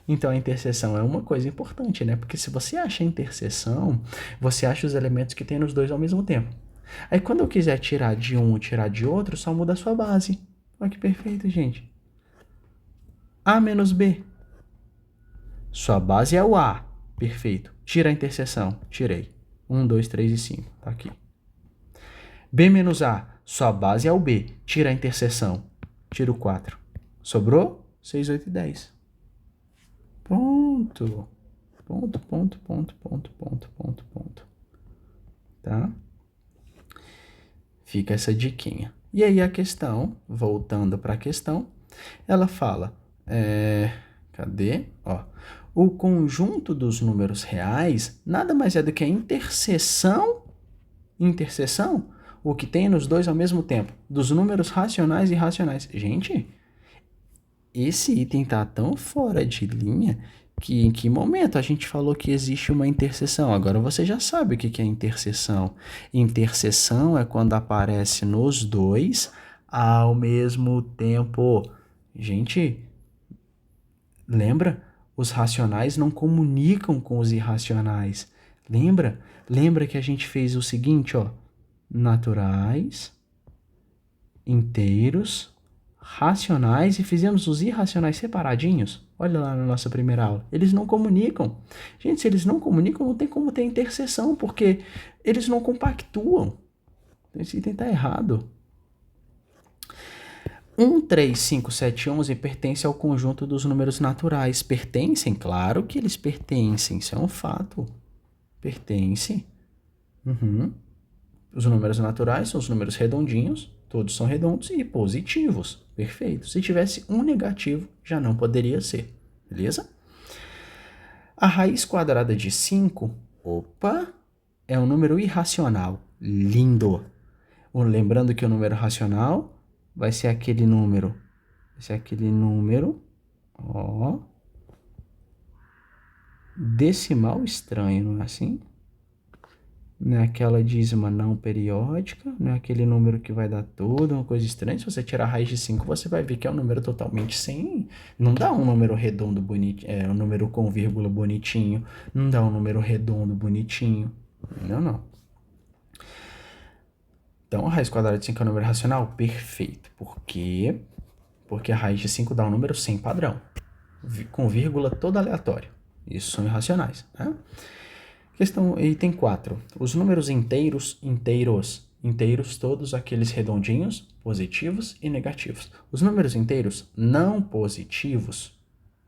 Speaker 1: Então a interseção é uma coisa importante, né? Porque se você acha a interseção, você acha os elementos que tem nos dois ao mesmo tempo. Aí quando eu quiser tirar de um ou tirar de outro, só muda a sua base. Olha que perfeito, gente. A menos B. Sua base é o A. Perfeito. Tira a interseção. Tirei. 1, 2, 3 e 5. Tá aqui. B menos A. Sua base é o B. Tira a interseção. Tiro 4. Sobrou 6, 8 e 10. Ponto. Ponto, ponto, ponto, ponto, ponto, ponto, ponto. Tá? Fica essa diquinha. E aí a questão, voltando para a questão, ela fala, cadê? Ó, o conjunto dos números reais nada mais é do que a interseção, o que tem nos dois ao mesmo tempo, dos números racionais e irracionais. Gente, esse item tá tão fora de linha que em que momento a gente falou que existe uma interseção? Agora você já sabe o que é interseção. Interseção é quando aparece nos dois ao mesmo tempo. Gente, lembra? Os racionais não comunicam com os irracionais. Lembra? Lembra que a gente fez o seguinte, ó. Naturais, inteiros, racionais e fizemos os irracionais separadinhos. Olha lá na nossa primeira aula. Eles não comunicam. Gente, se eles não comunicam, não tem como ter interseção, porque eles não compactuam. Esse item está errado. 1, 3, 5, 7, 11 pertence ao conjunto dos números naturais. Pertencem? Claro que eles pertencem. Isso é um fato. Pertence. Os números naturais são os números redondinhos. Todos são redondos e positivos. Perfeito. Se tivesse um negativo, já não poderia ser. Beleza? A raiz quadrada de 5, opa, é um número irracional. Lindo. Lembrando que o número racional vai ser aquele número. Ó, decimal estranho, não é assim? Não é aquela dízima não periódica, não é aquele número que vai dar tudo, uma coisa estranha. Se você tirar a raiz de 5, você vai ver que é um número totalmente sem... Não dá um número redondo bonitinho, um número com vírgula bonitinho, não dá um número redondo bonitinho. Não. Então, a raiz quadrada de 5 é um número racional? Perfeito. Por quê? Porque a raiz de 5 dá um número sem padrão, com vírgula todo aleatório. Isso são irracionais, né? Questão item 4. Os números inteiros, todos aqueles redondinhos, positivos e negativos. Os números inteiros não positivos,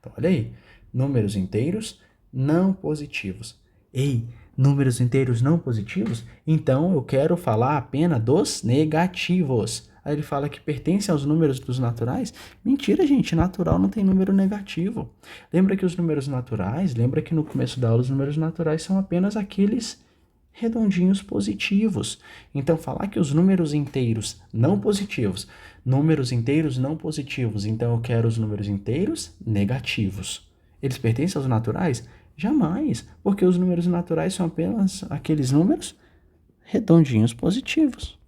Speaker 1: então olha aí, números inteiros não positivos. Ei, números inteiros não positivos? Então eu quero falar apenas dos negativos. Aí ele fala que pertence aos números dos naturais? Mentira, gente, natural não tem número negativo. Lembra que no começo da aula, os números naturais são apenas aqueles redondinhos positivos. Então, falar que os números inteiros não positivos, então eu quero os números inteiros negativos. Eles pertencem aos naturais? Jamais, porque os números naturais são apenas aqueles números redondinhos positivos.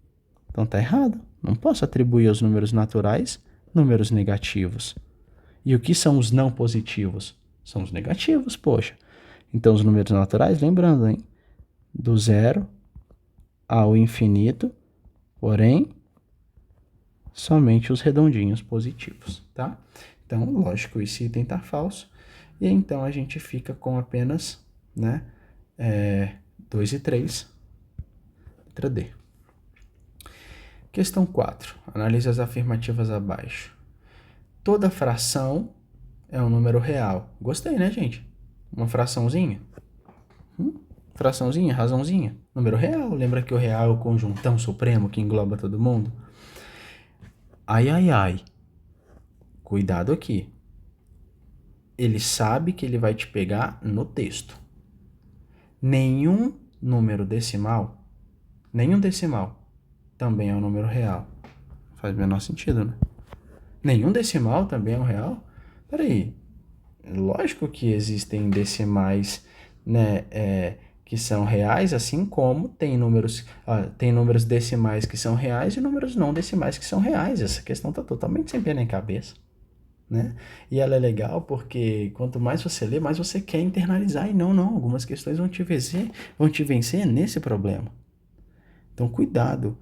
Speaker 1: Então tá errado. Não posso atribuir aos números naturais números negativos. E o que são os não positivos? São os negativos, poxa. Então os números naturais, lembrando, hein? Do 0 ao infinito porém, somente os redondinhos positivos, tá? Então, lógico, esse item está falso, e então a gente fica com apenas, né, 2 e 3, letra D. Questão 4. Analise as afirmativas abaixo. Toda fração é um número real. Gostei, né, gente? Uma fraçãozinha. Fraçãozinha, razãozinha. Número real. Lembra que o real é o conjuntão supremo que engloba todo mundo? Ai, ai, ai. Cuidado aqui. Ele sabe que ele vai te pegar no texto. Nenhum número decimal também é um número real. Faz o menor sentido, né? Nenhum decimal também é um real? Peraí. Lógico que existem decimais, né, que são reais, assim como tem números decimais que são reais e números não decimais que são reais. Essa questão está totalmente sem pé nem cabeça, né? E ela é legal porque quanto mais você lê, mais você quer internalizar. E não, algumas questões vão te vencer nesse problema. Então, cuidado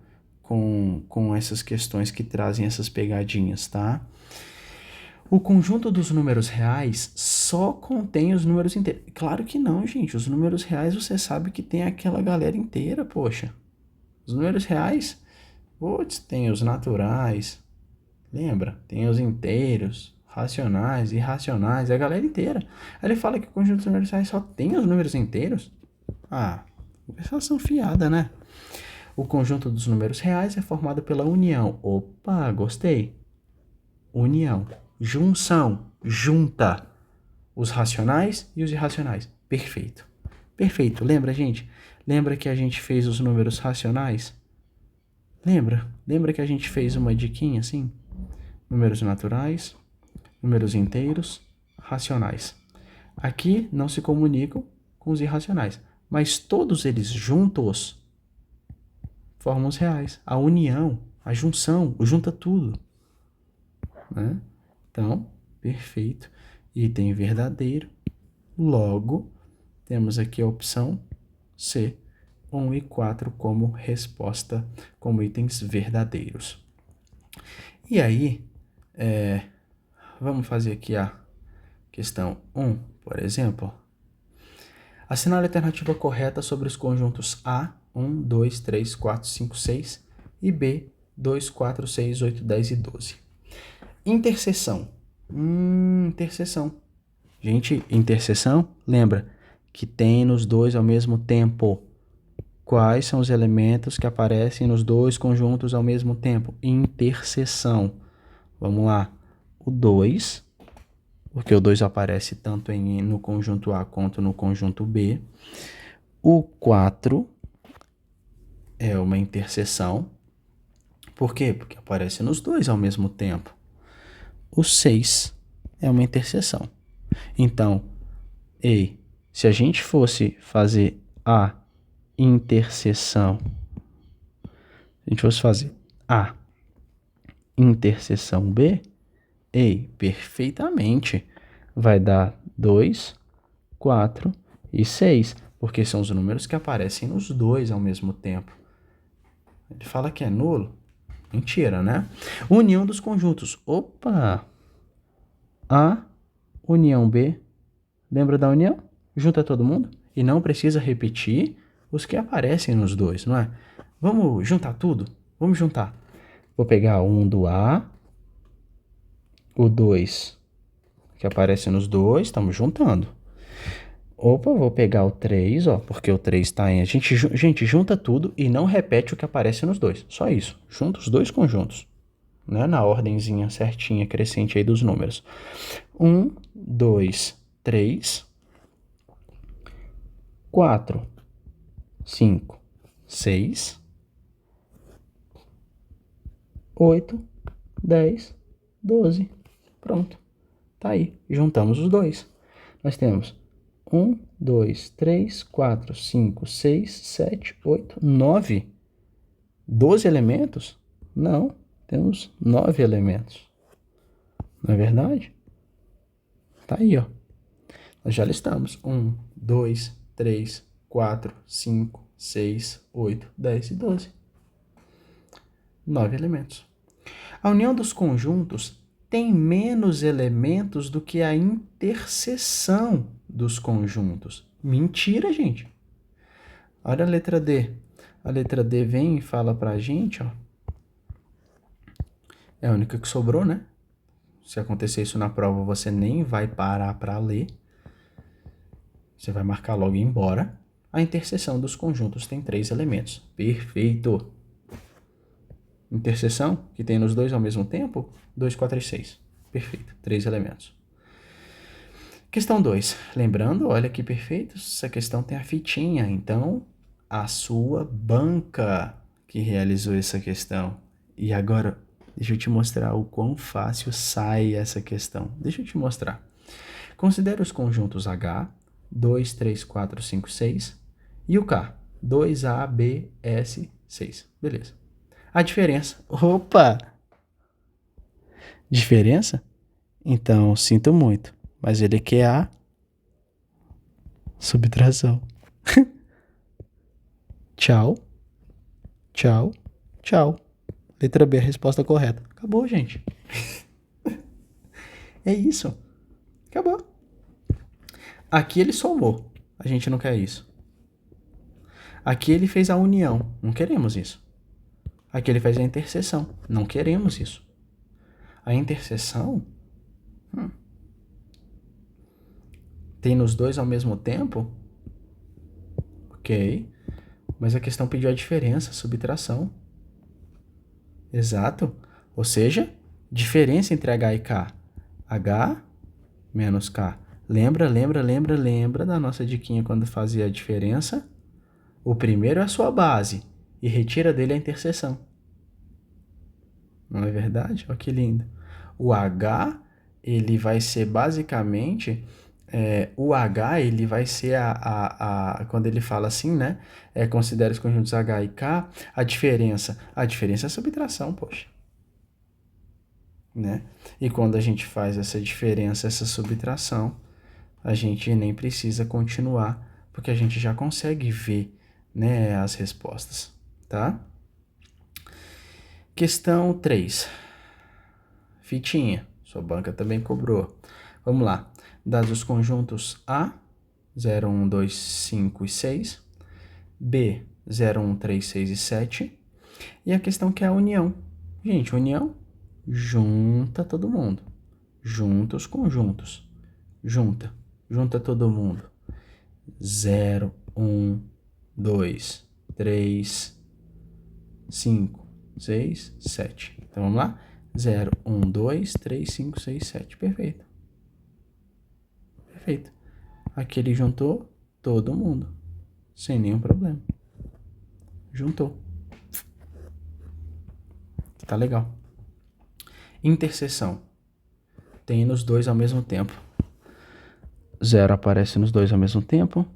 Speaker 1: com essas questões que trazem essas pegadinhas, tá? O conjunto dos números reais só contém os números inteiros. Claro que não, gente. Os números reais você sabe que tem aquela galera inteira, poxa. Os números reais, putz, tem os naturais, lembra? Tem os inteiros, racionais, irracionais, é a galera inteira. Aí ele fala que o conjunto dos números reais só tem os números inteiros? Ah, conversação fiada, né? O conjunto dos números reais é formado pela união. Opa, gostei. União. Junção. Junta os racionais e os irracionais. Perfeito. Perfeito. Lembra, gente? Lembra que a gente fez os números racionais? Lembra que a gente fez uma diquinha assim? Números naturais, números inteiros, racionais. Aqui não se comunicam com os irracionais, mas todos eles juntos formam os reais. A união, a junção, o junta tudo, né? Então, perfeito. Item verdadeiro. Logo, temos aqui a opção C, 1 e 4 como resposta, como itens verdadeiros. E aí, vamos fazer aqui a questão 1, por exemplo. Assinale a alternativa correta sobre os conjuntos A, 1, 2, 3, 4, 5, 6 e B, 2, 4, 6, 8, 10 e 12. Interseção. Interseção. Gente, interseção, lembra que tem nos dois ao mesmo tempo. Quais são os elementos que aparecem nos dois conjuntos ao mesmo tempo? Interseção. Vamos lá. O 2, porque o 2 aparece tanto no conjunto A quanto no conjunto B. O 4 é uma interseção. Por quê? Porque aparece nos dois ao mesmo tempo. O 6 é uma interseção. Então, se a gente fosse fazer a interseção, B, perfeitamente, vai dar 2, 4 e 6, porque são os números que aparecem nos dois ao mesmo tempo. Ele fala que é nulo? Mentira, né? União dos conjuntos. Opa! A união B. Lembra da união? Junta todo mundo e não precisa repetir os que aparecem nos dois, não é? Vamos juntar tudo? Vamos juntar. Vou pegar o 1 do A, o 2 que aparece nos dois, estamos juntando. Opa, vou pegar o 3, ó, porque o 3 está em... Gente, junta tudo e não repete o que aparece nos dois. Só isso. Junta os dois conjuntos, né? Na ordenzinha certinha, crescente aí dos números. 1, 2, 3, 4, 5, 6, 8, 10, 12. Pronto. Tá aí. Juntamos os dois. Nós temos 1, 2, 3, 4, 5, 6, 7, 8, 9. 12 elementos? Não. Temos 9 elementos. Não é verdade? Tá aí, ó. Nós já listamos. 1, 2, 3, 4, 5, 6, 8, 10 e 12. 9 elementos. A união dos conjuntos tem menos elementos do que a interseção dos conjuntos. Mentira, gente. Olha a letra D. A letra D vem e fala pra gente, ó. É a única que sobrou, né? Se acontecer isso na prova, você nem vai parar para ler. Você vai marcar logo e ir embora. A interseção dos conjuntos tem 3 elementos. Perfeito. Interseção, que tem nos dois ao mesmo tempo, 2, 4 e 6. Perfeito, 3 elementos. Questão 2. Lembrando, olha que perfeito, essa questão tem a fitinha. Então, a sua banca que realizou essa questão. E agora, deixa eu te mostrar o quão fácil sai essa questão. Deixa eu te mostrar. Considere os conjuntos H, 2, 3, 4, 5, 6 e o K, 2A, B, S, 6. Beleza. A diferença. Opa! Diferença? Então, sinto muito, mas ele quer a subtração. Tchau, tchau, tchau. Letra B, a resposta correta. Acabou, gente. É isso. Acabou. Aqui ele somou. A gente não quer isso. Aqui ele fez a união. Não queremos isso. Aqui ele fez a interseção. Não queremos isso. A interseção tem nos dois ao mesmo tempo? Ok. Mas a questão pediu a diferença, subtração. Exato. Ou seja, diferença entre H e K. H menos K. Lembra da nossa diquinha quando fazia a diferença? O primeiro é a sua base e retira dele a interseção. Não é verdade? Olha que lindo. O H, ele vai ser basicamente... o H, ele vai ser quando ele fala assim, né? Considere os conjuntos H e K, a diferença é a subtração, poxa. Né? E quando a gente faz essa diferença, essa subtração, a gente nem precisa continuar, porque a gente já consegue ver, né, as respostas, tá? Questão 3. Fitinha. Sua banca também cobrou. Vamos lá. Dados os conjuntos A, 0, 1, 2, 5 e 6. B, 0, 1, 3, 6 e 7. E a questão que é a união. Gente, união, junta todo mundo. Junta os conjuntos. Junta todo mundo. 0, 1, 2, 3, 5, 6, 7. Então, vamos lá? 0, 1, 2, 3, 5, 6, 7. Perfeito. Perfeito. Aqui ele juntou todo mundo. Sem nenhum problema. Juntou. Tá legal. Interseção. Tem nos dois ao mesmo tempo. 0 aparece nos dois ao mesmo tempo.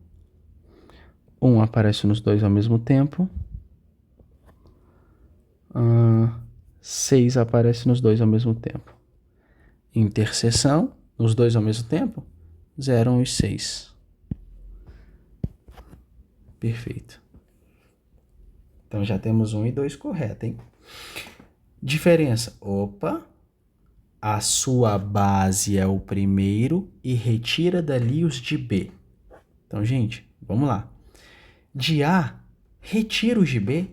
Speaker 1: 1 aparece nos dois ao mesmo tempo. 6 aparece nos dois ao mesmo tempo. Interseção, nos dois ao mesmo tempo, 0, 1 e 6. Perfeito. Então já temos 1 e 2 correto, hein? Diferença. Opa! A sua base é o primeiro e retira dali os de B. Então, gente, vamos lá. De A, retira os de B.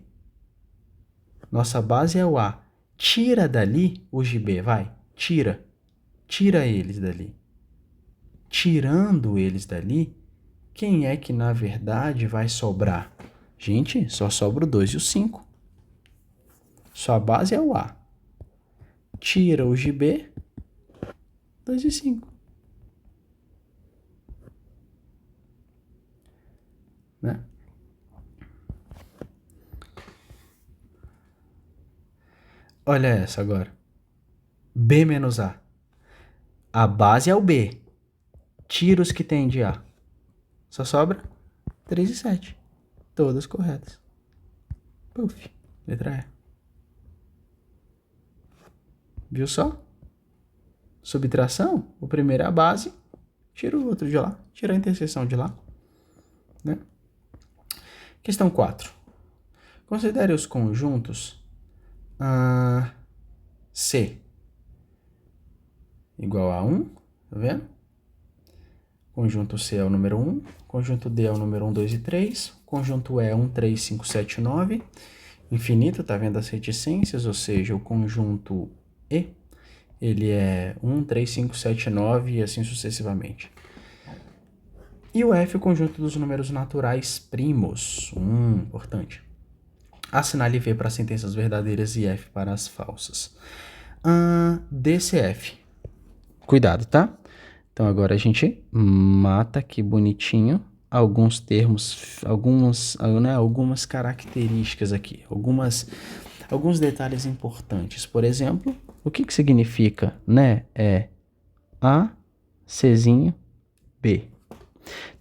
Speaker 1: Nossa base é o A. Tira dali os de B, vai. Tira eles dali. Tirando eles dali, quem é que na verdade vai sobrar? Gente, só sobra o 2 e o 5. Sua base é o A. Tira os de B, 2 e 5. Né? Olha essa agora. B menos A. A base é o B. Tira os que tem de A. Só sobra 3 e 7. Todas corretas. Puf. Letra E. Viu só? Subtração, o primeiro é a base, tira o outro de lá, tira a interseção de lá. Né? Questão 4. Considere os conjuntos C igual a 1, tá vendo? Conjunto C é o número 1, conjunto D é o número 1, 2 e 3, conjunto E é 1, 3, 5, 7, 9, infinito, tá vendo as reticências, ou seja, o conjunto E, ele é 1, 3, 5, 7, 9 e assim sucessivamente. E o F, o conjunto dos números naturais primos, importante. Assinale V para sentenças verdadeiras e F para as falsas. DCF. Cuidado, tá? Então agora a gente mata aqui bonitinho alguns termos, algumas características aqui, alguns detalhes importantes. Por exemplo, o que significa, né? É A, Czinho, B.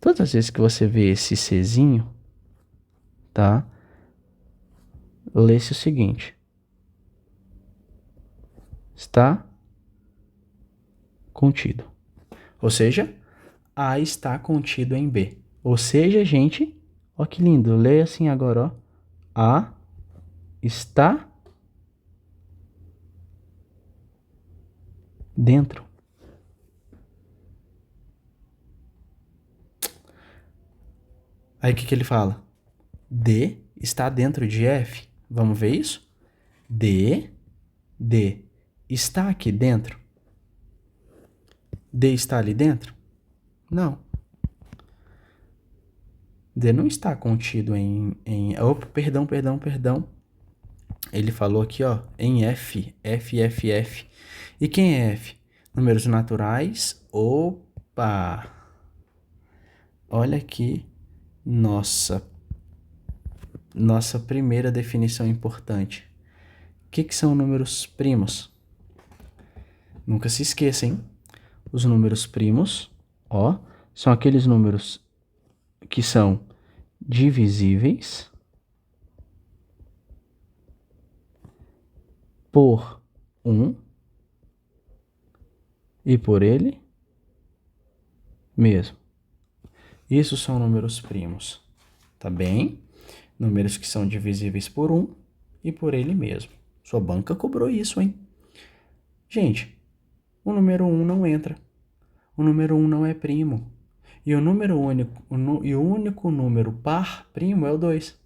Speaker 1: Todas as vezes que você vê esse Czinho, tá? Lê-se o seguinte. Está contido. Ou seja, A está contido em B. Ou seja, gente, ó que lindo, leia assim agora, ó. A está dentro. Aí o que ele fala? D está dentro de F. Vamos ver isso? D está aqui dentro? D está ali dentro? Não. D não está contido Opa, perdão. Ele falou aqui, ó, em F. E quem é F? Números naturais. Opa! Olha aqui nossa primeira definição importante. O que são números primos? Nunca se esqueça, hein? Os números primos, ó, são aqueles números que são divisíveis por 1 e por ele mesmo. Isso são números primos, tá bem? Números que são divisíveis por 1 e por ele mesmo. Sua banca cobrou isso, hein? Gente, o número 1 não entra. O número 1 não é primo. E o único número par primo é o 2.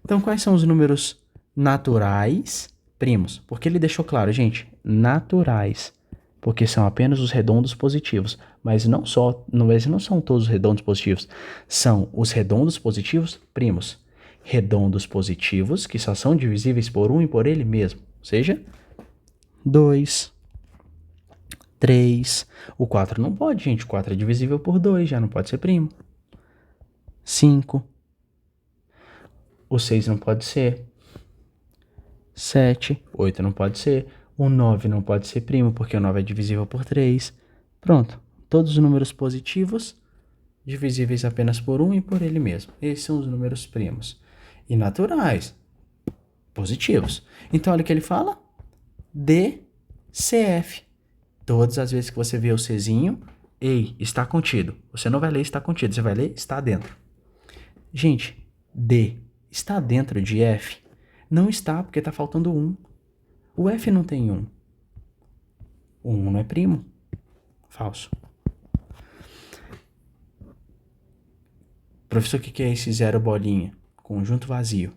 Speaker 1: Então, quais são os números naturais primos? Porque ele deixou claro, gente, naturais. Porque são apenas os redondos positivos. Mas não são todos os redondos positivos. São os redondos positivos primos. Redondos positivos que só são divisíveis por 1 e por ele mesmo. Ou seja, 2, 3. O 4 não pode, gente. O 4 é divisível por 2, já não pode ser primo. 5. O 6 não pode ser. 7. 8 não pode ser. O 9 não pode ser primo, porque o 9 é divisível por 3. Pronto. Todos os números positivos, divisíveis apenas por 1 e por ele mesmo. Esses são os números primos. E naturais, positivos. Então, olha o que ele fala. DCF. Todas as vezes que você vê o Czinho, ei, está contido. Você não vai ler está contido, você vai ler está dentro. Gente, D está dentro de F? Não está, porque está faltando 1. O F não tem 1. O 1 não é primo. Falso. Professor, o que é esse zero bolinha? Conjunto vazio.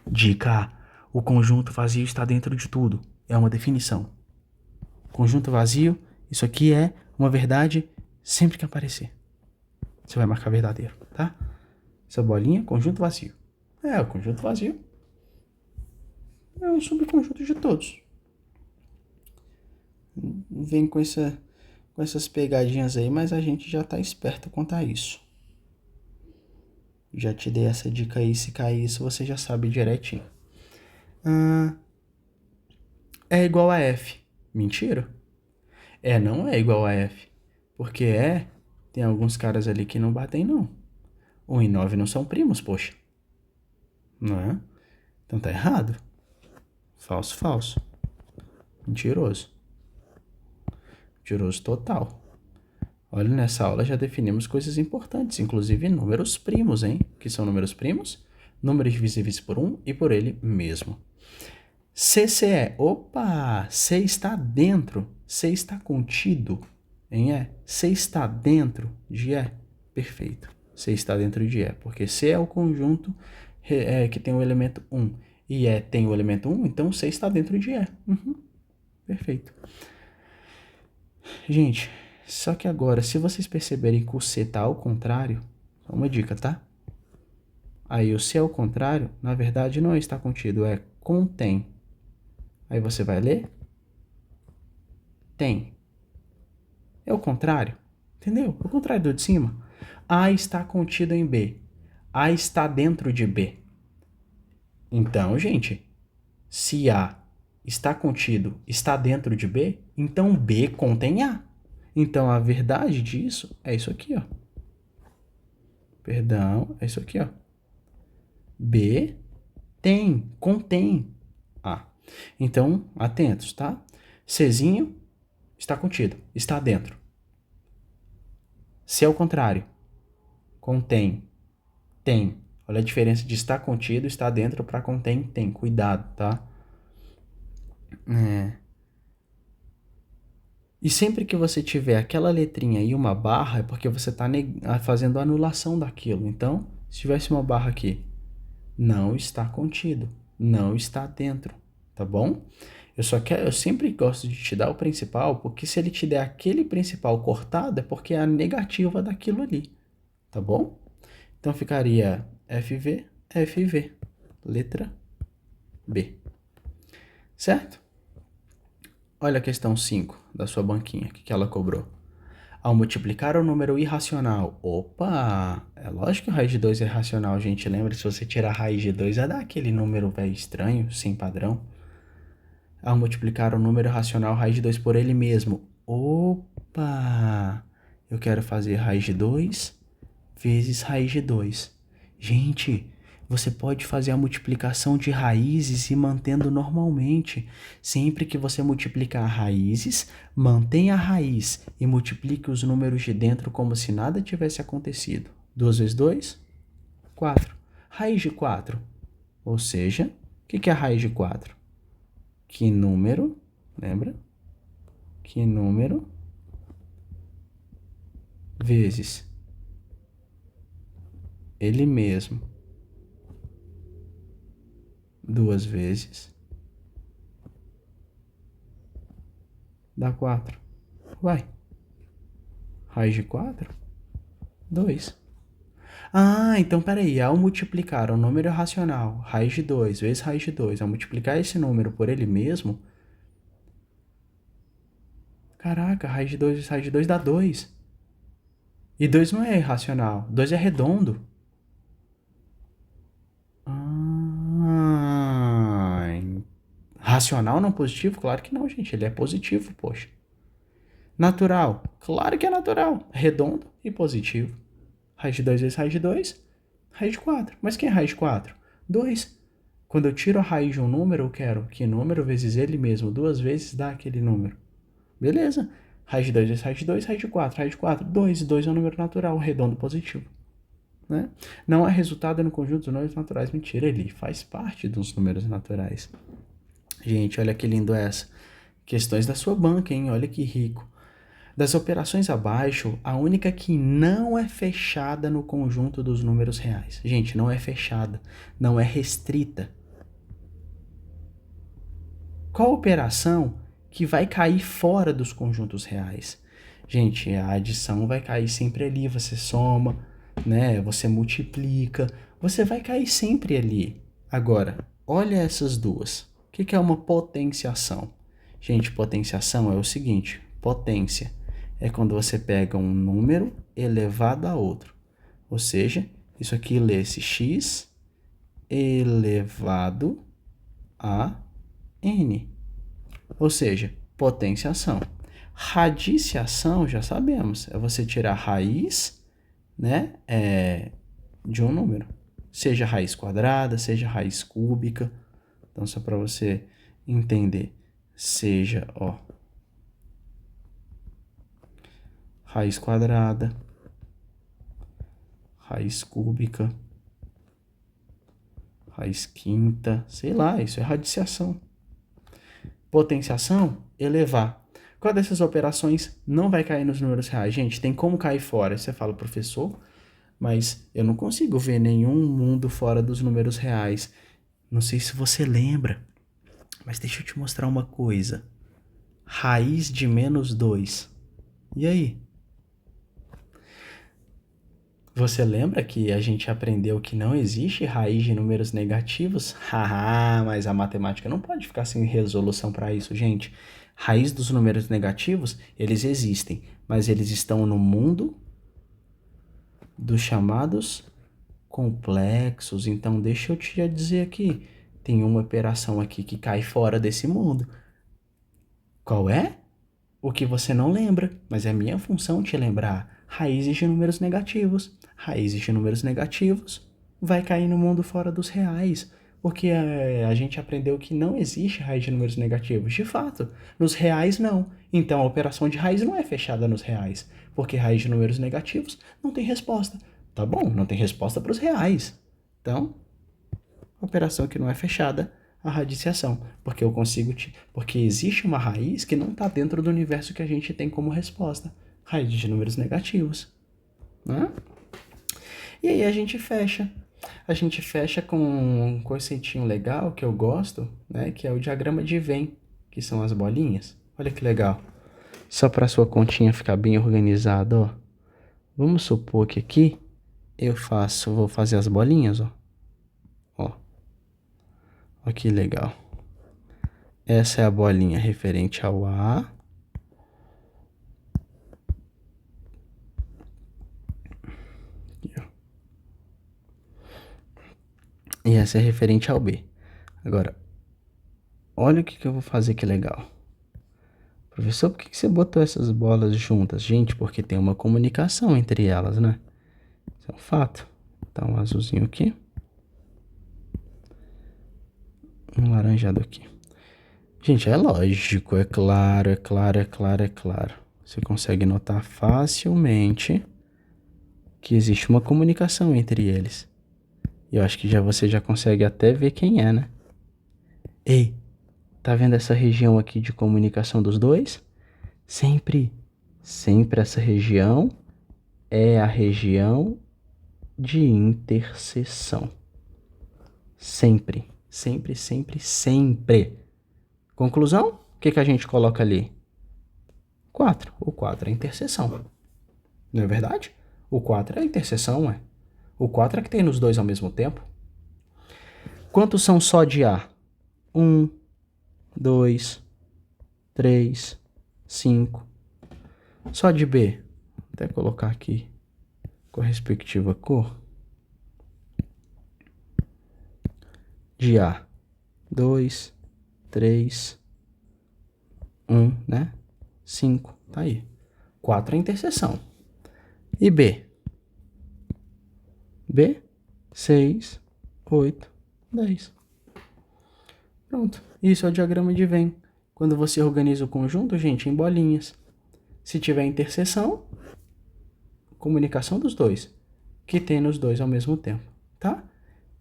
Speaker 1: Dica A. O conjunto vazio está dentro de tudo. É uma definição. Conjunto vazio, isso aqui é uma verdade sempre que aparecer. Você vai marcar verdadeiro, tá? Essa bolinha, conjunto vazio. O conjunto vazio é um subconjunto de todos. Vem com essas pegadinhas aí, mas a gente já tá esperto quanto a isso. Já te dei essa dica aí, se cair isso, você já sabe direitinho. É igual a F. Mentira. Não é igual a F. Porque tem alguns caras ali que não batem, não. 1 e 9 não são primos, poxa. Não é? Então tá errado. Falso. Mentiroso. Mentiroso total. Olha, nessa aula já definimos coisas importantes, inclusive números primos, hein? Que são números primos? Números divisíveis por 1 e por ele mesmo. CCE. Opa! C está dentro. C está contido em E. C está dentro de E. Perfeito. C está dentro de E. Porque C é o conjunto que tem o elemento 1. E E tem o elemento 1, então C está dentro de E. Perfeito. Gente, só que agora, se vocês perceberem que o C está ao contrário, uma dica, tá? Aí o C ao contrário, na verdade, não está contido, é contém. Aí você vai ler tem. É o contrário, entendeu? É o contrário do de cima. A está contido em B. A está dentro de B. Então, gente, se A está contido, está dentro de B, então B contém A. Então, a verdade disso é isso aqui, ó. Perdão, é isso aqui, ó. B contém A. Então, atentos, tá? Czinho está contido, está dentro. Se é o contrário, contém, tem. Olha a diferença de estar contido, está dentro para contém, tem. Cuidado, tá? E sempre que você tiver aquela letrinha e uma barra, é porque você está fazendo anulação daquilo. Então, se tivesse uma barra aqui, não está contido, não está dentro, tá bom? Eu sempre gosto de te dar o principal, porque se ele te der aquele principal cortado, é porque é a negativa daquilo ali, tá bom? Então ficaria FV, FV, letra B, certo? Olha a questão 5 da sua banquinha, o que ela cobrou. Ao multiplicar o número irracional, opa, é lógico que o raiz de 2 é irracional, gente, lembra? Se você tirar a raiz de 2, vai dar aquele número velho estranho, sem padrão. Ao multiplicar o número racional raiz de 2 por ele mesmo. Opa! Eu quero fazer raiz de 2 vezes raiz de 2. Gente, você pode fazer a multiplicação de raízes e mantendo normalmente. Sempre que você multiplicar raízes, mantenha a raiz e multiplique os números de dentro como se nada tivesse acontecido. 2 vezes 2, 4. Raiz de 4. Ou seja, o que é a raiz de 4? Que número, lembra? Que número vezes ele mesmo 2 vezes dá 4. Vai. Raiz de 4? 2. Ah, então peraí. Ao multiplicar o número racional, raiz de 2 vezes raiz de 2, ao multiplicar esse número por ele mesmo, caraca, raiz de 2 vezes raiz de 2 dá 2. E 2 não é irracional, 2 é redondo. Ah, racional não positivo? Claro que não, gente. Ele é positivo, poxa. Natural? Claro que é natural. Redondo e positivo. Raiz de 2 vezes raiz de 2, raiz de 4. Mas quem é raiz de 4? 2. Quando eu tiro a raiz de um número, eu quero que número vezes ele mesmo 2 vezes dá aquele número. Beleza. Raiz de 2 vezes raiz de 2, raiz de 4. Raiz de 4, 2. 2 é um número natural, redondo positivo. Né? Não é resultado no conjunto dos números naturais. Mentira, ele faz parte dos números naturais. Gente, olha que lindo essa. Questões da sua banca, hein? Olha que rico. Das operações abaixo, a única que não é fechada no conjunto dos números reais. Gente, não é fechada, não é restrita. Qual operação que vai cair fora dos conjuntos reais? Gente, a adição vai cair sempre ali, você soma, né? Você multiplica, você vai cair sempre ali. Agora, olha essas duas. O que é uma potenciação? Gente, potenciação é o seguinte, potência é quando você pega um número elevado a outro. Ou seja, isso aqui lê-se x elevado a n. Ou seja, potenciação. Radiciação, já sabemos, é você tirar a raiz, né, de um número. Seja raiz quadrada, seja raiz cúbica. Então, só para você entender, seja, ó, raiz quadrada, raiz cúbica, raiz quinta, sei lá, isso é radiciação. Potenciação, elevar. Qual dessas operações não vai cair nos números reais? Gente, tem como cair fora. Você fala, professor, mas eu não consigo ver nenhum mundo fora dos números reais. Não sei se você lembra, mas deixa eu te mostrar uma coisa. Raiz de -2. E aí? Você lembra que a gente aprendeu que não existe raiz de números negativos? Haha, mas a matemática não pode ficar sem resolução para isso, gente. Raiz dos números negativos, eles existem, mas eles estão no mundo dos chamados complexos. Então, deixa eu te dizer aqui, tem uma operação aqui que cai fora desse mundo. Qual é? O que você não lembra, mas é minha função te lembrar. Raízes de números negativos. Raízes de números negativos vai cair no mundo fora dos reais, porque a gente aprendeu que não existe raiz de números negativos. De fato, nos reais não. Então a operação de raiz não é fechada nos reais, porque raiz de números negativos não tem resposta. Tá bom, não tem resposta para os reais. Então, operação que não é fechada, a radiciação, porque eu consigo porque existe uma raiz que não está dentro do universo que a gente tem como resposta, raiz de números negativos, né? E aí a gente fecha com um conceitinho legal que eu gosto, né, que é o diagrama de Venn, que são as bolinhas. Olha que legal. Só para sua continha ficar bem organizada, ó. Vamos supor que aqui vou fazer as bolinhas, ó. Ó. Olha que legal. Essa é a bolinha referente ao A. Aqui, ó. E essa é referente ao B. Agora, olha o que eu vou fazer que legal. Professor, por que você botou essas bolas juntas? Gente, porque tem uma comunicação entre elas, né? Isso é um fato. Então, um azulzinho aqui. Um laranjado aqui. Gente, é lógico, é claro, é claro, é claro, é claro. Você consegue notar facilmente que existe uma comunicação entre eles. E eu acho que você já consegue até ver quem é, né? Ei, tá vendo essa região aqui de comunicação dos dois? Sempre essa região é a região de interseção. Sempre. Conclusão? O que a gente coloca ali? 4. O 4 é a interseção. Não é verdade? O 4 é a interseção, é. O 4 é que tem nos dois ao mesmo tempo. Quantos são só de A? 1, 2, 3, 5. Só de B? Vou até colocar aqui com a respectiva cor. De A, 2, 3, 1, né? 5, tá aí. 4 é a interseção. E B? B, 6, 8, 10. Pronto. Isso é o diagrama de Venn. Quando você organiza o conjunto, gente, em bolinhas. Se tiver interseção, comunicação dos dois, que tem nos dois ao mesmo tempo, tá?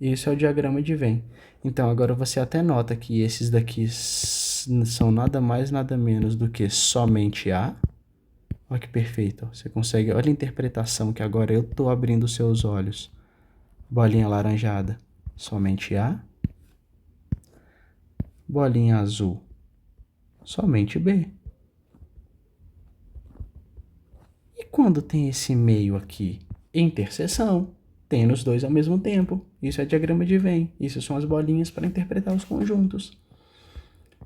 Speaker 1: Isso é o diagrama de Venn. Então, agora você até nota que esses daqui são nada mais, nada menos do que somente A. Olha que perfeito. Você consegue... Olha a interpretação que agora eu estou abrindo os seus olhos. Bolinha alaranjada, somente A. Bolinha azul, somente B. E quando tem esse meio aqui? Interseção. Tem nos dois ao mesmo tempo. Isso é diagrama de Venn. Isso são as bolinhas para interpretar os conjuntos.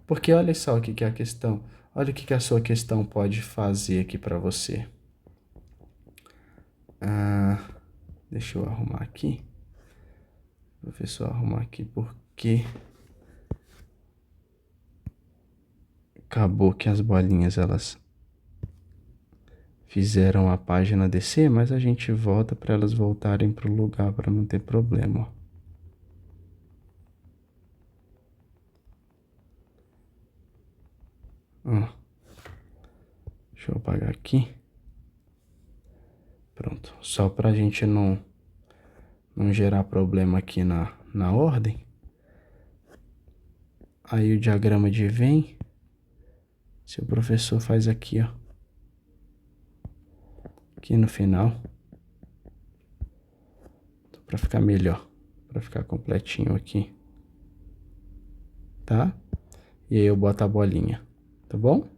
Speaker 1: Porque olha só o que é a questão. Olha o que a sua questão pode fazer aqui para você. Deixa eu arrumar aqui. Professor, arrumar aqui porque acabou que as bolinhas elas fizeram a página descer, mas a gente volta para elas voltarem para o lugar para não ter problema. Deixa eu apagar aqui. Pronto, só para a gente não gerar problema aqui na ordem. Aí o diagrama de Venn Se o professor faz aqui, ó. Aqui no final. Para ficar melhor. Para ficar completinho aqui. Tá? E aí eu boto a bolinha. Tá bom?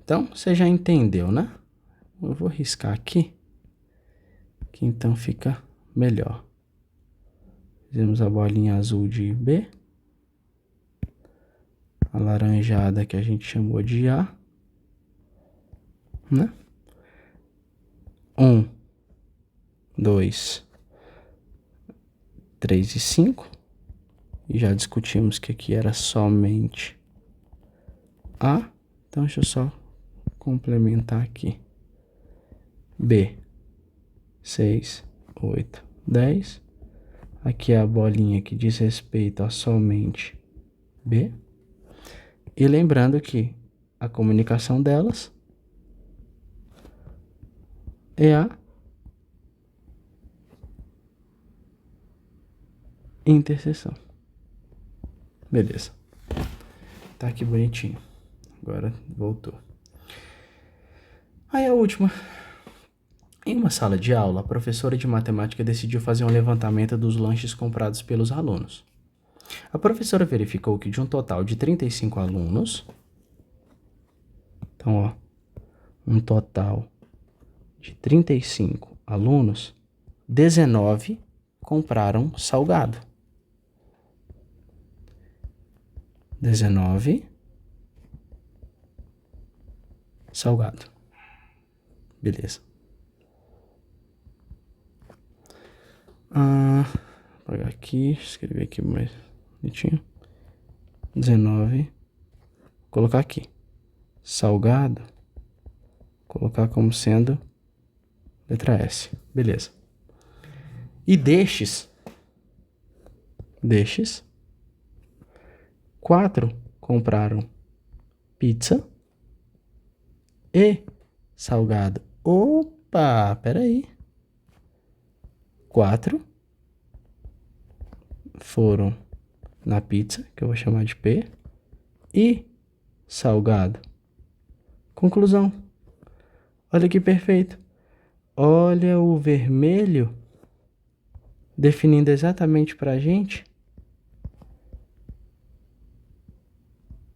Speaker 1: Então, você já entendeu, né? Eu vou riscar aqui. Que então fica melhor. Fizemos a bolinha azul de B. A laranjada que a gente chamou de A. Né? 1, 2, 3 e 5. E já discutimos que aqui era somente A. Então, deixa eu só complementar aqui. B, 6, 8, 10. Aqui é a bolinha que diz respeito a somente B. E lembrando que a comunicação delas é a interseção. Beleza. Tá aqui bonitinho. Agora voltou. Aí a última. Em uma sala de aula, a professora de matemática decidiu fazer um levantamento dos lanches comprados pelos alunos. A professora verificou que de um total de 35 alunos, então, ó, um total de 35 alunos, 19 compraram salgado. 19 salgado. Beleza. Vou pegar aqui, escrever aqui mais bonitinho. 19. Vou colocar aqui. Salgado. Colocar como sendo letra S. Beleza. E destes 4 compraram pizza e salgado. Opa, peraí. 4 foram na pizza, que eu vou chamar de P, e salgado. Conclusão. Olha que perfeito. Olha o vermelho definindo exatamente pra gente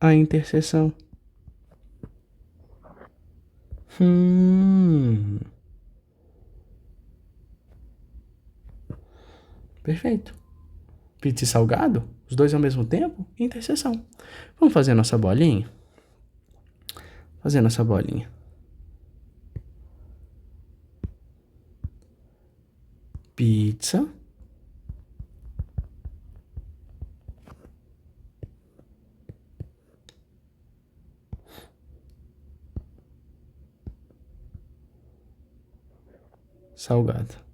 Speaker 1: a interseção. Perfeito. Pizza e salgado, os dois ao mesmo tempo, interseção. Vamos fazer a nossa bolinha? Fazer a nossa bolinha. Pizza. Salgado.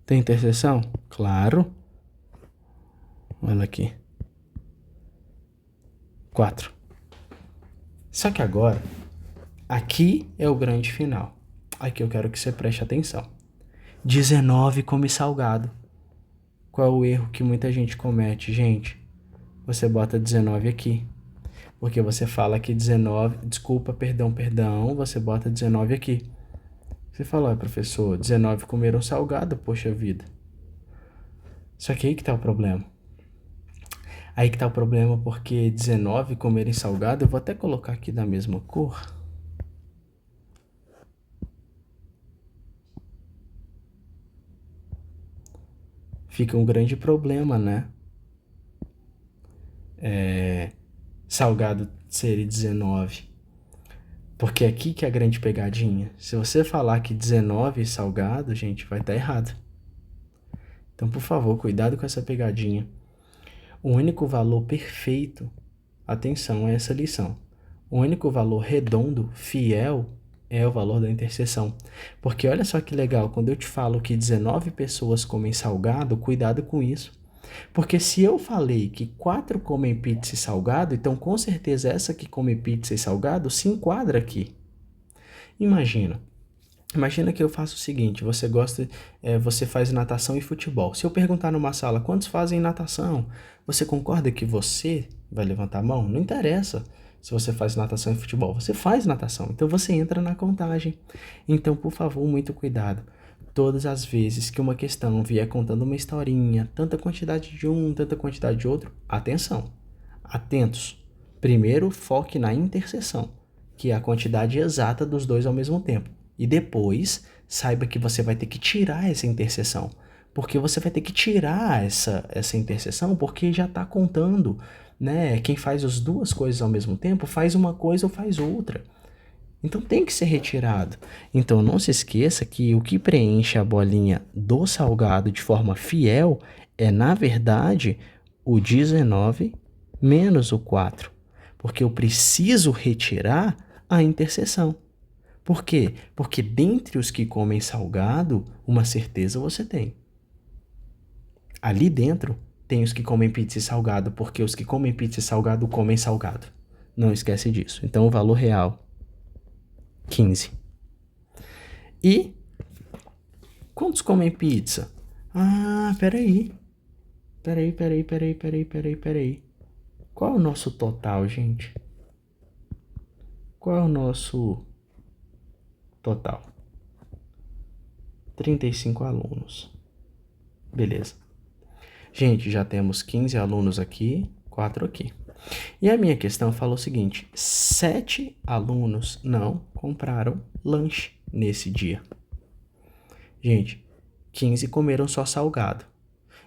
Speaker 1: Tem interseção? Claro. Olha aqui. 4. Só que agora, aqui é o grande final. Aqui eu quero que você preste atenção. 19 come salgado. Qual é o erro que muita gente comete, gente? Você bota 19 aqui. Porque você fala que 19... Desculpa, perdão. Você bota 19 aqui. Você fala, professor, 19 comeram salgado, poxa vida. Só que aí que tá o problema. Aí que tá o problema porque 19 comerem salgado, eu vou até colocar aqui da mesma cor. Fica um grande problema, né? Salgado ser 19. Porque aqui que é a grande pegadinha. Se você falar que 19 é salgado, gente, vai estar errado. Então, por favor, cuidado com essa pegadinha. O único valor perfeito, atenção a essa lição, o único valor redondo, fiel, é o valor da interseção. Porque olha só que legal, quando eu te falo que 19 pessoas comem salgado, cuidado com isso. Porque se eu falei que 4 comem pizza e salgado, então com certeza essa que come pizza e salgado se enquadra aqui. Imagina, Imagina que eu faço o seguinte, você faz natação e futebol. Se eu perguntar numa sala, quantos fazem natação? Você concorda que você vai levantar a mão? Não interessa se você faz natação e futebol. Você faz natação, então você entra na contagem. Então, por favor, muito cuidado. Todas as vezes que uma questão vier contando uma historinha, tanta quantidade de um, tanta quantidade de outro, atenção, atentos. Primeiro, foque na interseção, que é a quantidade exata dos dois ao mesmo tempo. E depois, saiba que você vai ter que tirar essa interseção. Porque você vai ter que tirar essa interseção porque já está contando, né? Quem faz as duas coisas ao mesmo tempo faz uma coisa ou faz outra. Então tem que ser retirado. Então não se esqueça que o que preenche a bolinha do salgado de forma fiel é, na verdade, o 19 menos o 4. Porque eu preciso retirar a interseção. Por quê? Porque dentre os que comem salgado, uma certeza você tem. Ali dentro tem os que comem pizza e salgado, porque os que comem pizza e salgado comem salgado. Não esquece disso. Então o valor real, 15. E quantos comem pizza? Ah, peraí. Qual é o nosso total, gente? Qual é o nosso total? 35 alunos. Beleza. Gente, já temos 15 alunos aqui, 4 aqui. E a minha questão falou o seguinte: 7 alunos não compraram lanche nesse dia. Gente, 15 comeram só salgado.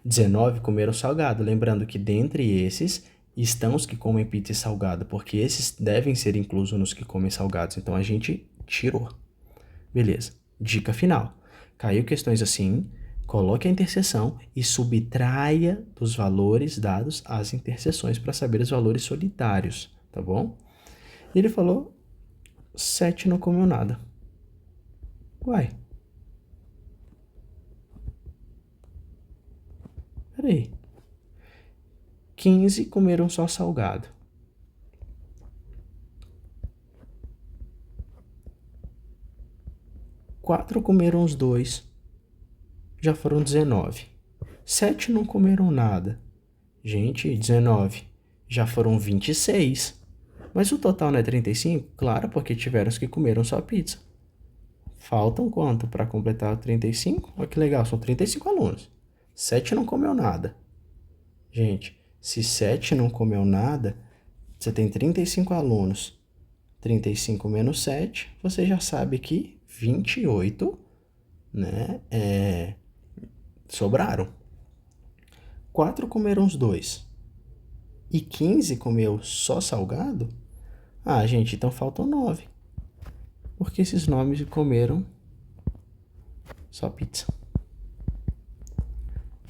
Speaker 1: 19 comeram salgado. Lembrando que dentre esses estão os que comem pizza e salgado, porque esses devem ser inclusos nos que comem salgados. Então a gente tirou. Beleza. Dica final. Caiu questões assim, coloque a interseção e subtraia dos valores dados as interseções para saber os valores solitários, tá bom? E ele falou, 7 não comeu nada. Uai. Peraí. 15 comeram só salgado. 4 comeram os dois. Já foram 19. 7 não comeram nada. Gente, 19. Já foram 26. Mas o total não é 35? Claro, porque tiveram os que comeram só pizza. Faltam quanto para completar 35? Olha que legal, são 35 alunos. 7 não comeu nada. Gente, se 7 não comeu nada, você tem 35 alunos. 35 menos 7, você já sabe que 28, né, sobraram. 4 comeram os dois. E 15 comeu só salgado? Ah, gente, então faltam 9. Porque esses 9 comeram só pizza.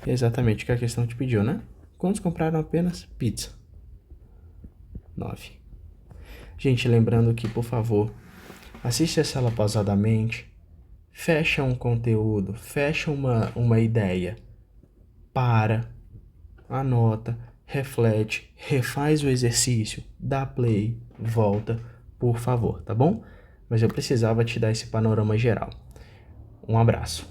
Speaker 1: É exatamente o que a questão te pediu, né? Quantos compraram apenas pizza? 9. Gente, lembrando que, por favor, assiste essa aula pausadamente, fecha um conteúdo, fecha uma ideia, para, anota, reflete, refaz o exercício, dá play, volta, por favor, tá bom? Mas eu precisava te dar esse panorama geral. Um abraço.